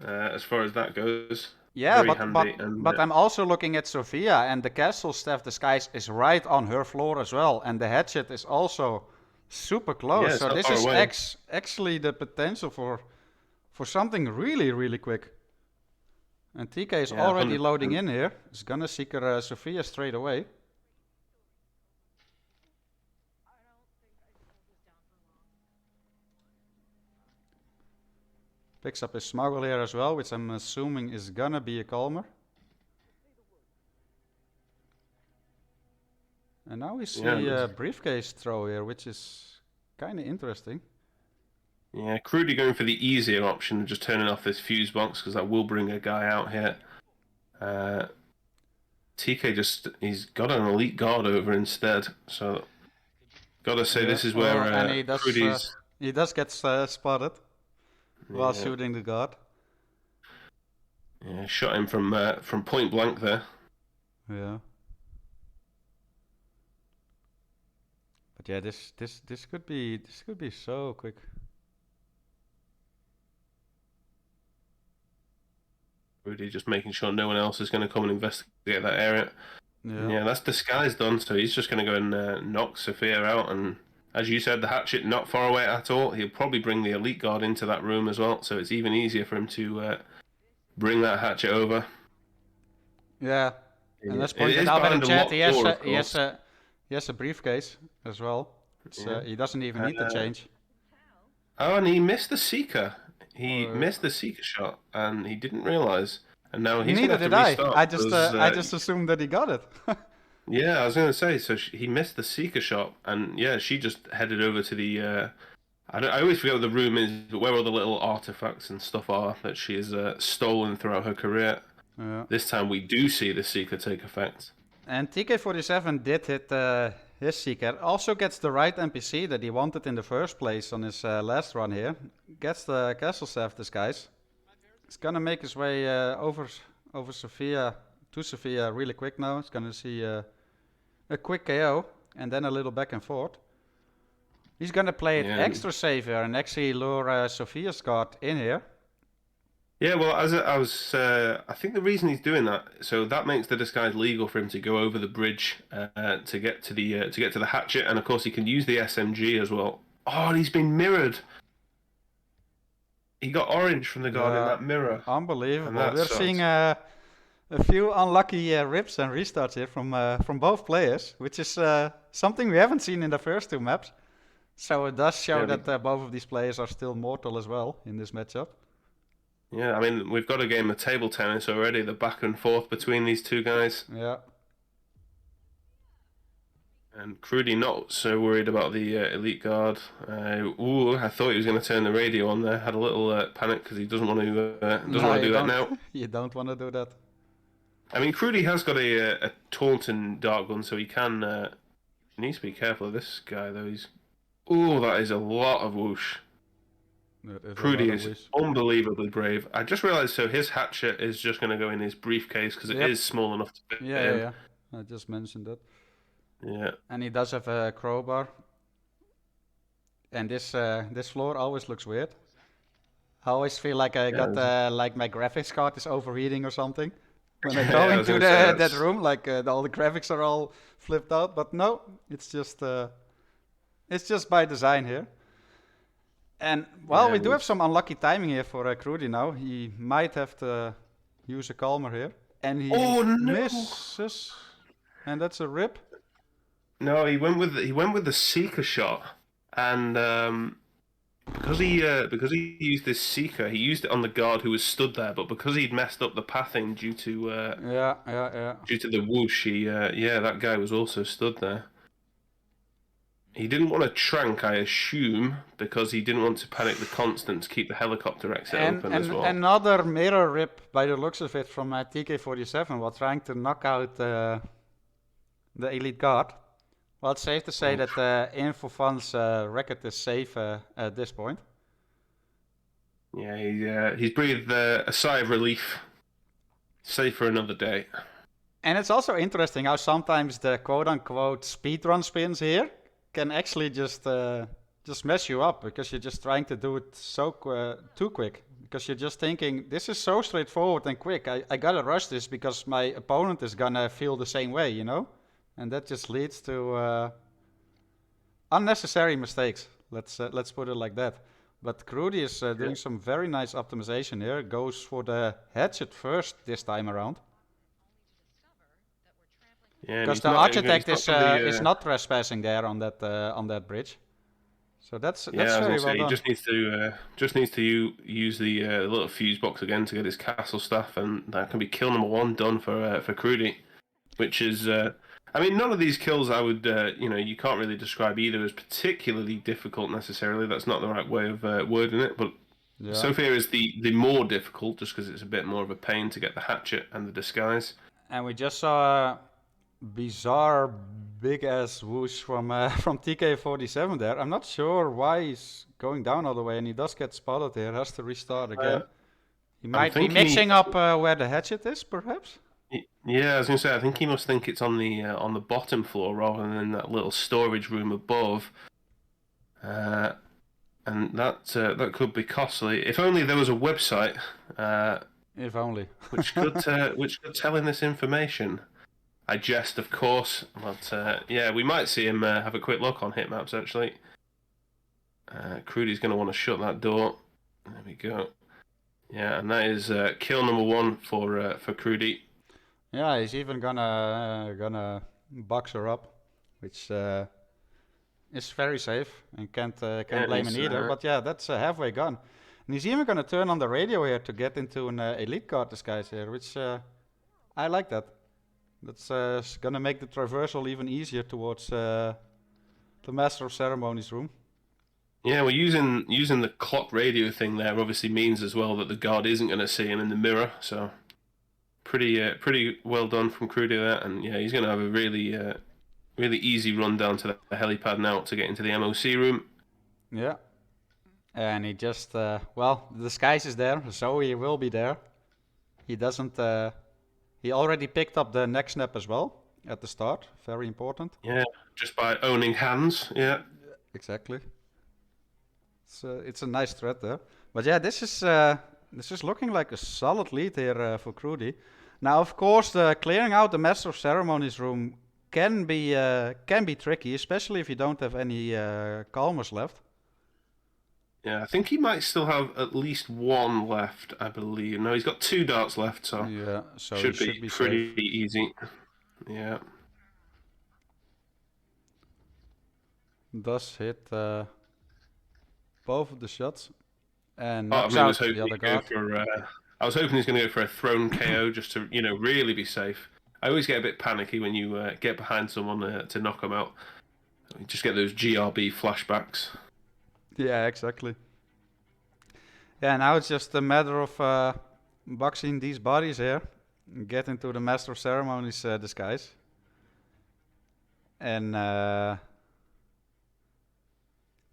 As far as that goes,
Yeah,
very handy.
but I'm also looking at Sophia, and the Castle Staff Disguise is right on her floor as well, and the Hatchet is also super close.
Yeah,
So
it's not
this
far
is
away.
actually the potential for something really, really quick. And TK is
Yeah,
already
100%.
loading in here. He's gonna seek her Sophia straight away. Picks up his smuggle here as well, which I'm assuming is gonna be a calmer. And now we see
Yeah,
a briefcase throw here, which is kind of interesting.
Yeah, Crewdy going for the easier option of just turning off this fuse box because that will bring a guy out here. TK he's got an elite guard over instead, so gotta say this is where
and
Crewdy's
he does get spotted while
Yeah.
shooting the guard.
Yeah, shot him from point blank there.
Yeah. But yeah, this could be so quick.
Crewdy just making sure no one else is going to come and investigate that area. Yeah, that's disguise done, so he's just going to go and knock Sophia out. And as you said, the hatchet not far away at all. He'll probably bring the elite guard into that room as well, so it's even easier for him to bring that hatchet over.
Yeah, and let's point
It
it
is
out in
behind
the
a
chat.
locked door, of course.
He has a briefcase as well.
Yeah.
He doesn't even need to change.
Oh, and he missed the Seeker. He
Oh.
missed the Seeker shot, and he didn't realize. And now he's
Neither
going to have
did
to
I.
restart.
I just assumed that he got it.
Yeah, I was going to say, so he missed the Seeker shot, and yeah, she just headed over to the. I always forget what the room is, but where all the little artifacts and stuff are that she has stolen throughout her career.
Yeah.
This time we do see the Seeker take effect.
And TK47 did hit his Seeker. Also gets the right NPC that he wanted in the first place on his last run here. Gets the Castle Staff Disguise. He's gonna make his way over Sophia to Sophia really quick now. He's gonna see a quick KO and then a little back and forth. He's gonna play it extra safe here and actually lure Sophia's guard in here.
Yeah, well, I think the reason he's doing that, so that makes the disguise legal for him to go over the bridge to get to the hatchet, and of course he can use the SMG as well. Oh, and he's been mirrored. He got orange from the guard in that mirror.
Unbelievable. We're seeing a few unlucky rips and restarts here from both players, which is something we haven't seen in the first two maps. So it does show that both of these players are still mortal as well in this matchup.
Yeah, I mean, we've got a game of table tennis already, the back and forth between these two guys.
Yeah.
And Crewdy not so worried about the elite guard. I thought he was going to turn the radio on there. Had a little panic because he doesn't want to do that now.
You don't want to do that.
I mean, Crewdy has got a Taunton dart gun, so he can. He needs to be careful of this guy though. That is a lot of whoosh. Crewdy is unbelievably brave. I just realised, so his hatchet is just going to go in his briefcase because it is small enough to fit in.
Yeah. I just mentioned that.
Yeah.
And he does have a crowbar. And this floor always looks weird. I always feel like I got like my graphics card is overheating or something. When I go into that room, like all the graphics are all flipped out. But no, it's just by design here. And we do have some unlucky timing here for Crewdy now. He might have to use a calmer here, and he misses, and that's a rip.
No, he went with the Seeker shot, and because he used this Seeker, he used it on the guard who was stood there. But because he'd messed up the pathing due to due to the whoosh, that guy was also stood there. He didn't want to trank, I assume, because he didn't want to panic the constant to keep the helicopter exit open as well.
Another mirror rip by the looks of it from TK47 while trying to knock out the elite guard. Well, it's safe to say that Infofun's record is safe at this point.
Yeah, he's breathed a sigh of relief. Safe for another day.
And it's also interesting how sometimes the quote-unquote speedrun spins here can actually just mess you up because you're just trying to do it so too quick. Because you're just thinking, this is so straightforward and quick. I gotta rush this because my opponent is gonna feel the same way, you know? And that just leads to unnecessary mistakes. Let's put it like that. But Crewdy is doing some very nice optimization here. Goes for the hatchet first this time around.
Yeah,
because the architect is not trespassing there on that bridge. So that's very well done.
He just needs to use the little fuse box again to get his castle stuff, and that can be kill number 1 done for Crewdy, which is I mean, none of these kills I would you can't really describe either as particularly difficult necessarily. That's not the right way of wording it, but Sophia is the more difficult just because it's a bit more of a pain to get the hatchet and the disguise.
And we just saw a bizarre big ass whoosh from TK47 there. I'm not sure why he's going down all the way, and he does get spotted here. Has to restart again. He might be mixing up where the hatchet is, perhaps.
Yeah, I was gonna say I think he must think it's on the bottom floor rather than in that little storage room above. And that could be costly. If only there was a website.
If only.
which could tell him this information. I jest, of course, but yeah, we might see him have a quick look on Hitmaps actually. Crewdy's going to want to shut that door. There we go. Yeah, and that is kill number 1 for Crewdy.
Yeah, he's even gonna box her up, which is very safe and can't blame him either. But yeah, that's halfway gone. And he's even gonna turn on the radio here to get into an elite guard disguise here, which I like that. That's gonna make the traversal even easier towards the Master of Ceremonies room.
Yeah, well, using the clock radio thing there obviously means as well that the guard isn't going to see him in the mirror. So pretty well done from Crewdy there, and yeah, he's going to have a really easy run down to the helipad now to get into the MOC room.
Yeah, and he just well, the disguise is there, so he will be there. He doesn't. He already picked up the neck snap as well at the start. Very important.
Yeah, just by owning hands. Yeah,
exactly. It's a nice threat there. But yeah, this is looking like a solid lead here for Crewdy. Now, of course, clearing out the Master of Ceremonies room can be tricky, especially if you don't have any calmers left.
Yeah, I think he might still have at least 1 left, I believe. No, he's got 2 darts left, so
yeah, so
should be pretty
safe.
easy. Yeah.
Does hit both of the shots and knocks out the other guard.
I was hoping he's going to go for a thrown KO just to really be safe. I always get a bit panicky when you get behind someone to knock them out. You just get those GRB flashbacks.
Yeah, exactly. Yeah, now it's just a matter of boxing these bodies here, get into the Master of Ceremonies disguise, and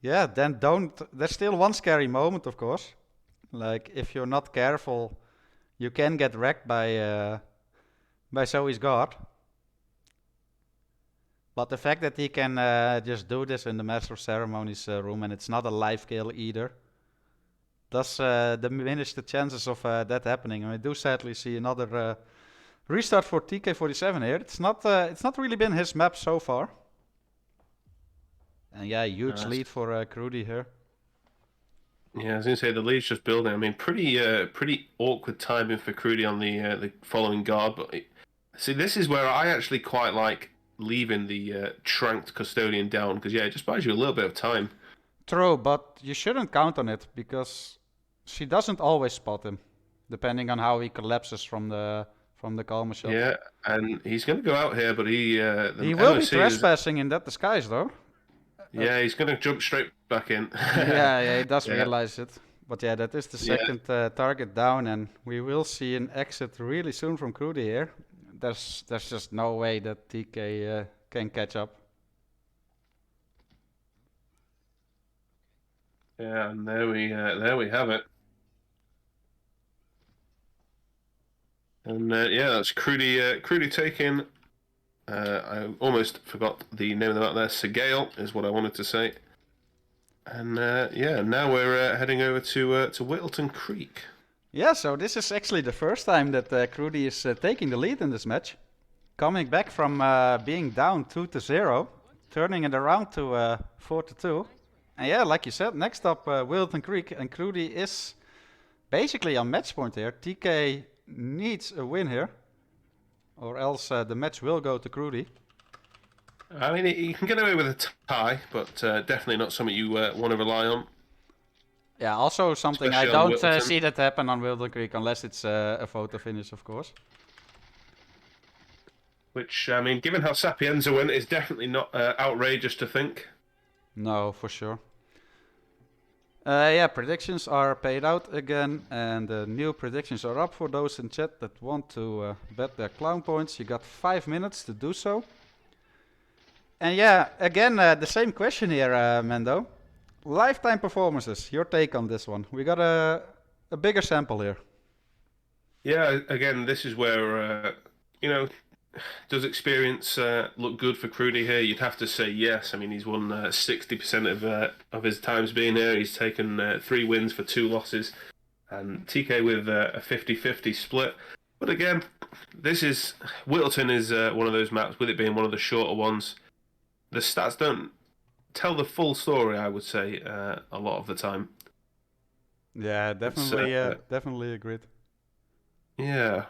yeah, then there's still one scary moment, of course. Like, if you're not careful, you can get wrecked by Zoe's guard. But the fact that he can just do this in the Master of Ceremonies room, and it's not a live kill either, does diminish the chances of that happening. And we do sadly see another restart for TK47 here. It's not really been his map so far. And yeah, huge lead for Crewdy here.
Yeah, I was going to say the lead's just building. I mean, pretty awkward timing for Crewdy on the following guard. But see, this is where I actually quite like leaving the tranked custodian down, because yeah, it just buys you a little bit of time.
True, but you shouldn't count on it because she doesn't always spot him, depending on how he collapses from the calmer shot.
Yeah, and he's going to go out here, but he
will be trespassing in that disguise though.
Yeah, he's going to jump straight back in.
Yeah, he does
Yeah,
realize it. But yeah, that is the
yeah,
second target down, and we will see an exit really soon from Crewdy here. There's just no way that TK can catch up.
yeah, and there we have it. And yeah, that's Crewdy taking. I almost forgot the name of the map there. Segale is what I wanted to say. And yeah, now we're heading over to Whittleton Creek.
Yeah, so this is actually the first time that Crewdy is taking the lead in this match. Coming back from being down 2-0, turning it around to 4-2. And yeah, like you said, next up Whittleton Creek, and Crewdy is basically on match point here. TK needs a win here, or else the match will go to Crewdy.
I mean, he can get away with a tie, but definitely not something you want to rely on.
Yeah, also something
Especially
I
on
don't
Whittleton.
see that happen on Whittleton Creek unless it's a photo finish, of course.
Which, I mean, given how Sapienza went, is definitely not outrageous to think.
No, for sure. Yeah, predictions are paid out again, and new predictions are up for those in chat that want to bet their clown points. You got 5 minutes to do so. And yeah, again, the same question here, Mendo. Lifetime performances, your take on this one. We got a bigger sample here.
Yeah, again, this is where, you know, does experience look good for Crewdy here? You'd have to say yes. I mean, he's won 60% of his times being here. He's taken 3 wins for 2 losses, and TK with a 50-50 split. But again, Whittleton is one of those maps, with it being one of the shorter ones. The stats don't tell the full story, I would say, a lot of the time.
Yeah, definitely agreed.
Yeah.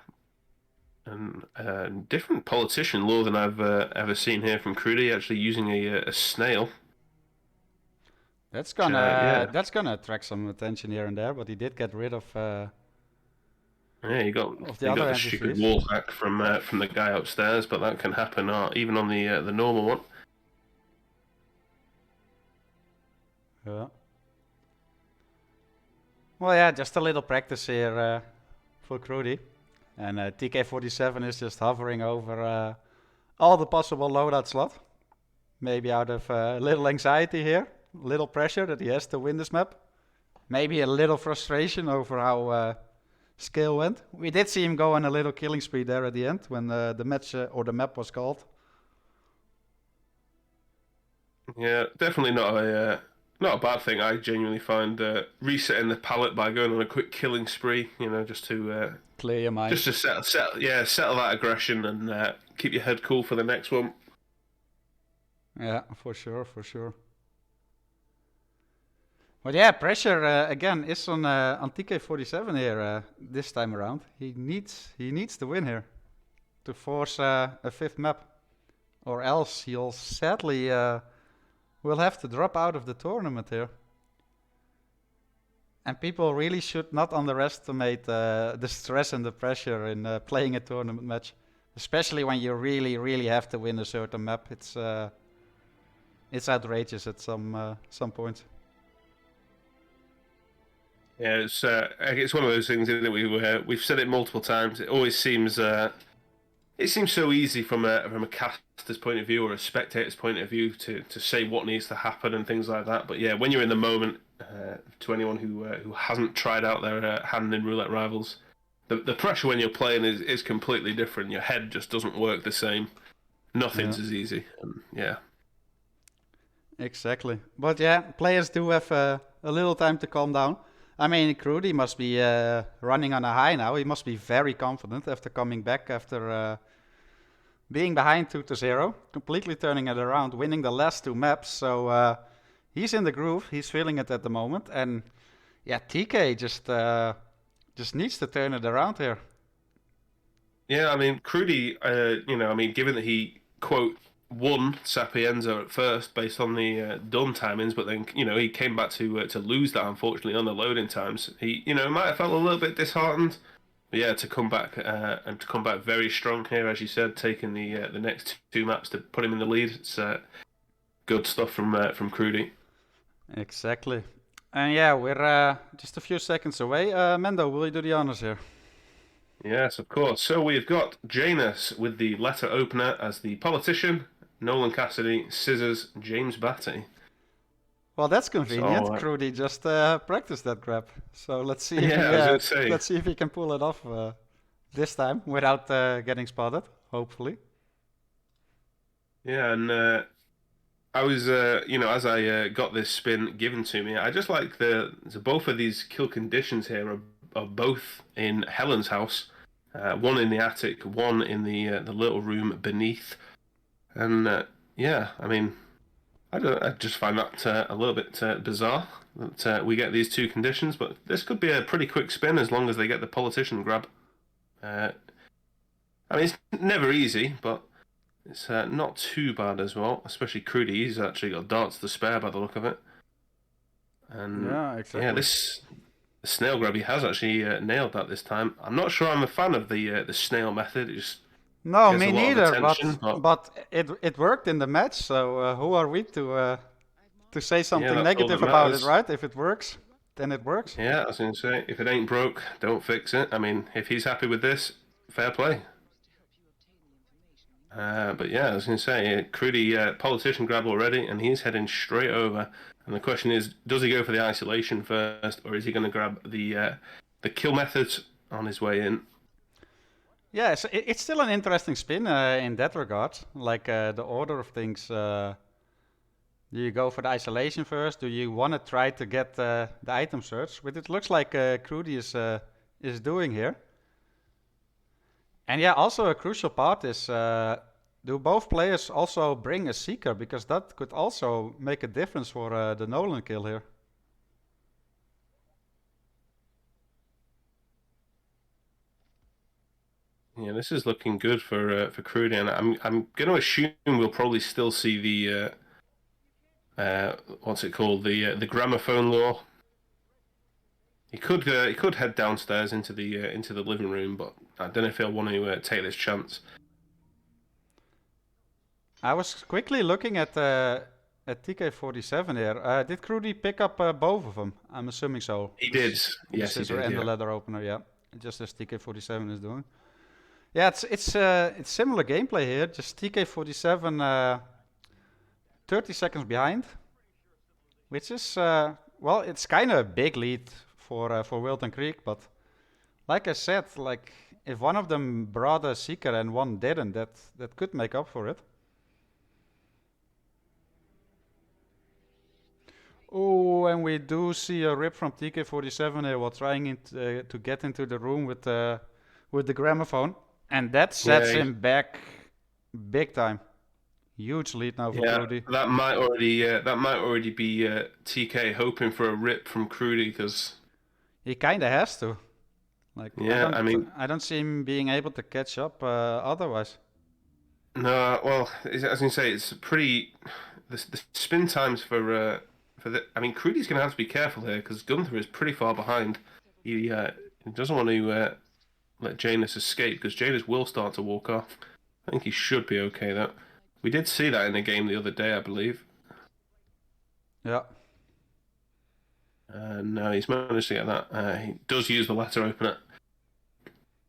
And different politician lore than I've ever seen here from Crewdy, actually using a snail.
That's gonna
yeah.
that's gonna attract some attention here and there, but he did get rid of
Yeah, you got the stupid wall hack from the guy upstairs, but that can happen even on the normal one.
Yeah. Well, yeah, just a little practice here for Crewdy. And TK47 is just hovering over all the possible loadout slot. Maybe out of a little anxiety here, little pressure that he has to win this map. Maybe a little frustration over how Scale went. We did see him go on a little killing spree there at the end when the match or the map was called.
Yeah, definitely not a bad thing. I genuinely find resetting the palette by going on a quick killing spree, just to
clear your mind,
just to settle that aggression and keep your head cool for the next one.
Yeah, for sure. But yeah, pressure again is on TK47 here this time around. He needs to win here to force a 5th map, or else he'll sadly will have to drop out of the tournament here. And people really should not underestimate the stress and the pressure in playing a tournament match, especially when you really have to win a certain map. It's outrageous at some point.
Yeah, it's one of those things that we've said it multiple times. It always seems so easy from a caster's point of view or a spectator's point of view to say what needs to happen and things like that. But yeah, when you're in the moment, to anyone who hasn't tried out their hand in Roulette Rivals, the pressure when you're playing is completely different. Your head just doesn't work the same. Nothing's as easy. Yeah.
Exactly. But yeah, players do have a little time to calm down. I mean, Crewdy must be running on a high now. He must be very confident after coming back after being behind 2-0, completely turning it around, winning the last 2 maps. So he's in the groove. He's feeling it at the moment. And yeah, TK just needs to turn it around here.
Yeah, I mean, Crewdy, given that he, quote, won Sapienza at first based on the done timings, but then he came back to lose that, unfortunately, on the loading times. He might have felt a little bit disheartened, but yeah, to come back and to come back very strong here, as you said, taking the next 2 maps to put him in the lead. good stuff from Crewdy.
Exactly. And yeah, we're just a few seconds away. Mendo, will you do the honors here?
Yes, of course. So we've got Janus with the letter opener as the politician, Nolan Cassidy, scissors, James Batty.
Well, that's convenient.
So
Crewdy just practiced that grab. So let's see if
yeah,
he
I was going to say,
let's see if he can pull it off this time without getting spotted. Hopefully.
yeah, and I was, as I got this spin given to me, I just like so both of these kill conditions here are both in Helen's house, one in the attic, one in the little room beneath, and yeah, I mean, I just find that a little bit bizarre that we get these two conditions, but this could be a pretty quick spin as long as they get the politician grab. I mean, it's never easy, but it's not too bad as well, especially Crewdy. He's actually got darts to spare by the look of it. And
Yeah, exactly.
yeah, this snail grab, he has actually nailed that this time. I'm not sure I'm a fan of the snail method. It just
No,
gets
me
a lot of
neither.
attention,
But it worked in the match. So who are we to say something
that's all that
negative about it,
matters.
right? If it works, then it works.
Yeah, I was going to say, if it ain't broke, don't fix it. I mean, if he's happy with this, fair play. But yeah, I was going to say, Crewdy politician grab already, and he's heading straight over. And the question is, does he go for the isolation first, or is he going to grab the kill methods on his way in?
Yeah, so it's still an interesting spin in that regard. Like the order of things. Do you go for the isolation first? Do you want to try to get the item search? Which it looks like Crewdy is doing here. And yeah, also a crucial part is do both players also bring a seeker? Because that could also make a difference for the Nolan kill here.
Yeah, this is looking good for Crewdy, and I'm going to assume we'll probably still see the what's it called, the gramophone law. He could head downstairs into the living room, but I don't know if he'll want to take this chance.
I was quickly looking at TK47 here. Did Crewdy pick up both of them? I'm assuming so.
He did,
The
yes, he
scissor
did.
and the
Yeah,
leather opener, yeah. Just as TK47 is doing. Yeah, it's similar gameplay here. Just TK47 30 seconds behind, which is well, it's kind of a big lead for Wilton Creek, but like I said, like if one of them brought a seeker and one didn't, that could make up for it. Oh, and we do see a rip from TK47 here while trying to get into the room with the gramophone, and that sets
yeah,
him back big time. Huge lead now for
yeah.
Crewdy.
That might already be TK hoping for a rip from Crewdy because
He kind of has to. Like
yeah, I mean,
I don't see him being able to catch up otherwise.
no, well, as I can say, it's pretty the spin times for the. I mean, Crewdy's going to have to be careful here because Gunther is pretty far behind. He doesn't want to let Janus escape because Janus will start to walk off. I think he should be okay though. We did see that in the game the other day, I believe.
Yeah.
No, he's managed to get that. He does use the letter opener.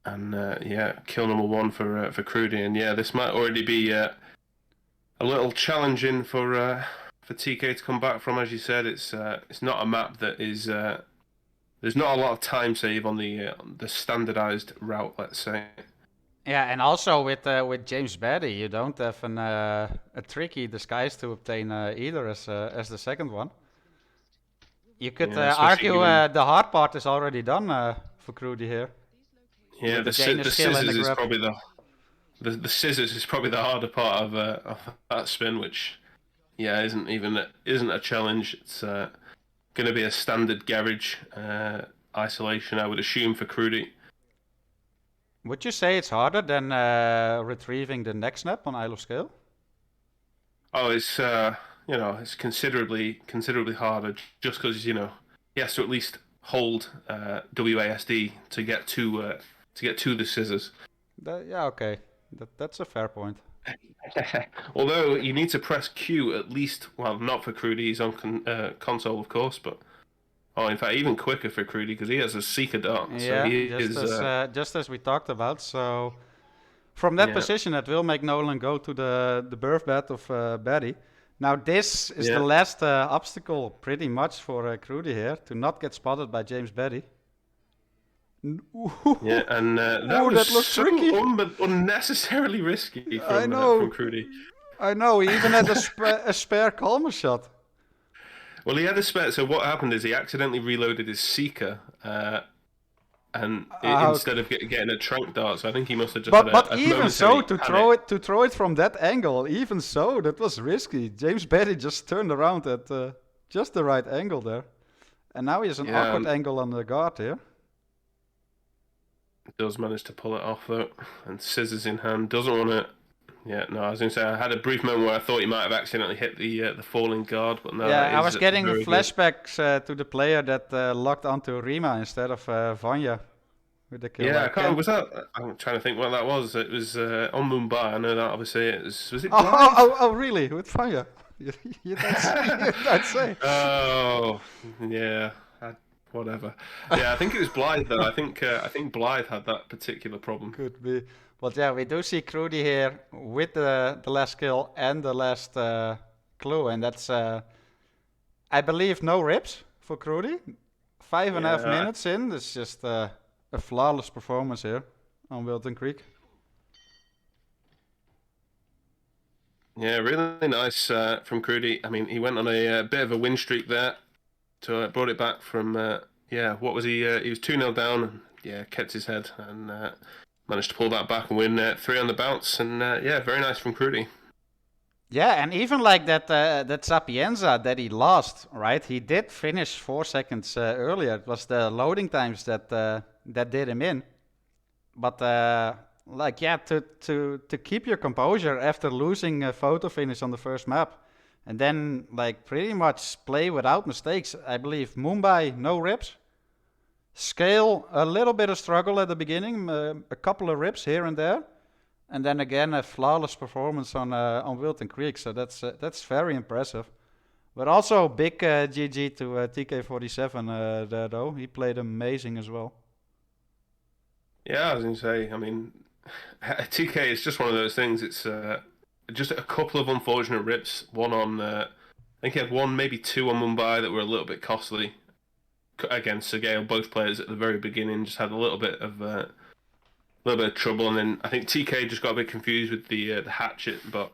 And yeah, kill number one for Crewdy. And yeah, this might already be a little challenging for TK to come back from. As you said, it's not a map that is. There's not a lot of time save on the standardized route, let's say.
Yeah, and also with James Batty, you don't have a tricky disguise to obtain either as the second one. You could
Yeah,
argue
given,
the hard part is already done for Crewdy here.
yeah,
With
the
Janus kill and
scissors
the
is
grab.
probably the scissors is probably the harder part of that spin, which yeah isn't a challenge. It's going to be a standard garage isolation, I would assume, for Crewdy.
Would you say it's harder than retrieving the neck snap on Isle of Scale?
Oh, it's it's considerably harder just because he has to at least hold WASD to get to the scissors.
Yeah, okay. That's a fair point.
Although you need to press Q at least, well, not for Crewdy, he's on console, of course, but in fact, even quicker for Crewdy because he has a Seeker dart, so
Yeah,
he is.
just as we talked about. So from that
Yeah,
position, it will make Nolan go to the birth bed of Betty. Now this is the
yeah,
last obstacle, pretty much, for Crewdy here to not get spotted by James Betty.
yeah, and that
Oh,
was
that looks
so
tricky.
unnecessarily risky
I
from
know,
Crewdy.
I know. He even had a spare Calmer shot.
Well, he had a spare. So what happened is he accidentally reloaded his Seeker, and
Okay.
instead of getting a trunk dart, so I think he must have just had
But
a
even so,
momentary panic.
to throw it from that angle, even so, that was risky. James Betty just turned around at just the right angle there, and now he has an
Yeah,
awkward angle on the guard here.
does manage to pull it off though, and scissors in hand. Doesn't want to. Yeah, no, I was going to say I had a brief moment where I thought he might have accidentally hit the falling guard, but no,
Yeah,
it
I
is
was getting
very good.
flashbacks to the player that locked onto Rima instead of Vanya with the kill.
Yeah, I
I
can't remember,
can't.
was that? I'm trying to think what that was. It was on Mumbai. I know that obviously. Was it
Oh, oh,
Blythe?
oh, oh, really? With Vanya? You don't say. You don't say.
Oh, yeah. Whatever. Yeah, I think it was Blythe though. I think Blythe had that particular problem.
Could be. But yeah, we do see Crewdy here with the last kill and the last clue, and that's I believe no rips for Crewdy. 5.5
Yeah,
minutes in, it's just a flawless performance here on Wilton Creek.
yeah, really nice from Crewdy. I mean, he went on a bit of a win streak there. So brought it back from yeah. What was he? He was 2-0 down. And, yeah, kept his head and managed to pull that back and win 3 on the bounce. And yeah, very nice from Crewdy.
Yeah, and even like that Sapienza that he lost, right? He did finish 4 seconds earlier. It was the loading times that did him in. But like yeah, to keep your composure after losing a photo finish on the first map, and then like pretty much play without mistakes. I believe Mumbai no rips. Scale a little bit of struggle at the beginning, a couple of rips here and there, and then again a flawless performance on Wilton Creek. So that's very impressive. But also big GG to TK47 there though. He played amazing as well.
Yeah, I was going to say. I mean, TK is just one of those things. It's just a couple of unfortunate rips. One on, I think he had one, maybe two on Mumbai that were a little bit costly against Sergeo. Both players at the very beginning just had a little bit of trouble, and then I think TK just got a bit confused with the hatchet. But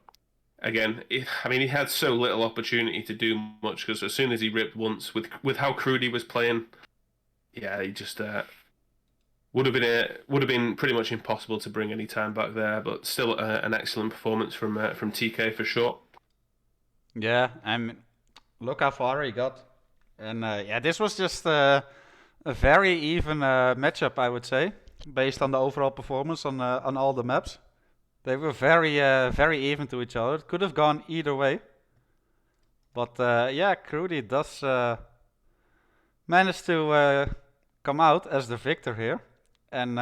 again, I mean, he had so little opportunity to do much because as soon as he ripped once with how Crewdy was playing, yeah, he just would have been pretty much impossible to bring any time back there. But still, an excellent performance from TK for sure.
Yeah, and look how far he got. And yeah, this was just a very even matchup, I would say, based on the overall performance on all the maps. They were very even to each other. It could have gone either way. But yeah, Crewdy does manage to come out as the victor here. And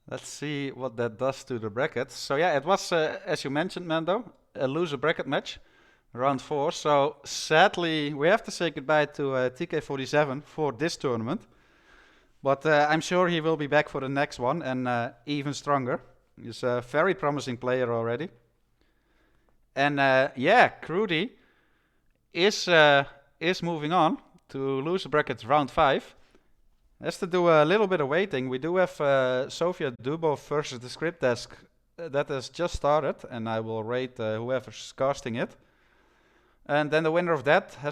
let's see what that does to the brackets. So yeah, it was, as you mentioned, Mando, a loser bracket match, round 4. So sadly, we have to say goodbye to TK47 for this tournament. But I'm sure he will be back for the next one and even stronger. He's a very promising player already. And yeah, Crewdy is moving on to loser brackets round 5. Has to do a little bit of waiting. We do have Soviet Dubov versus the script desk that has just started, and I will rate whoever's casting it. And then the winner of that has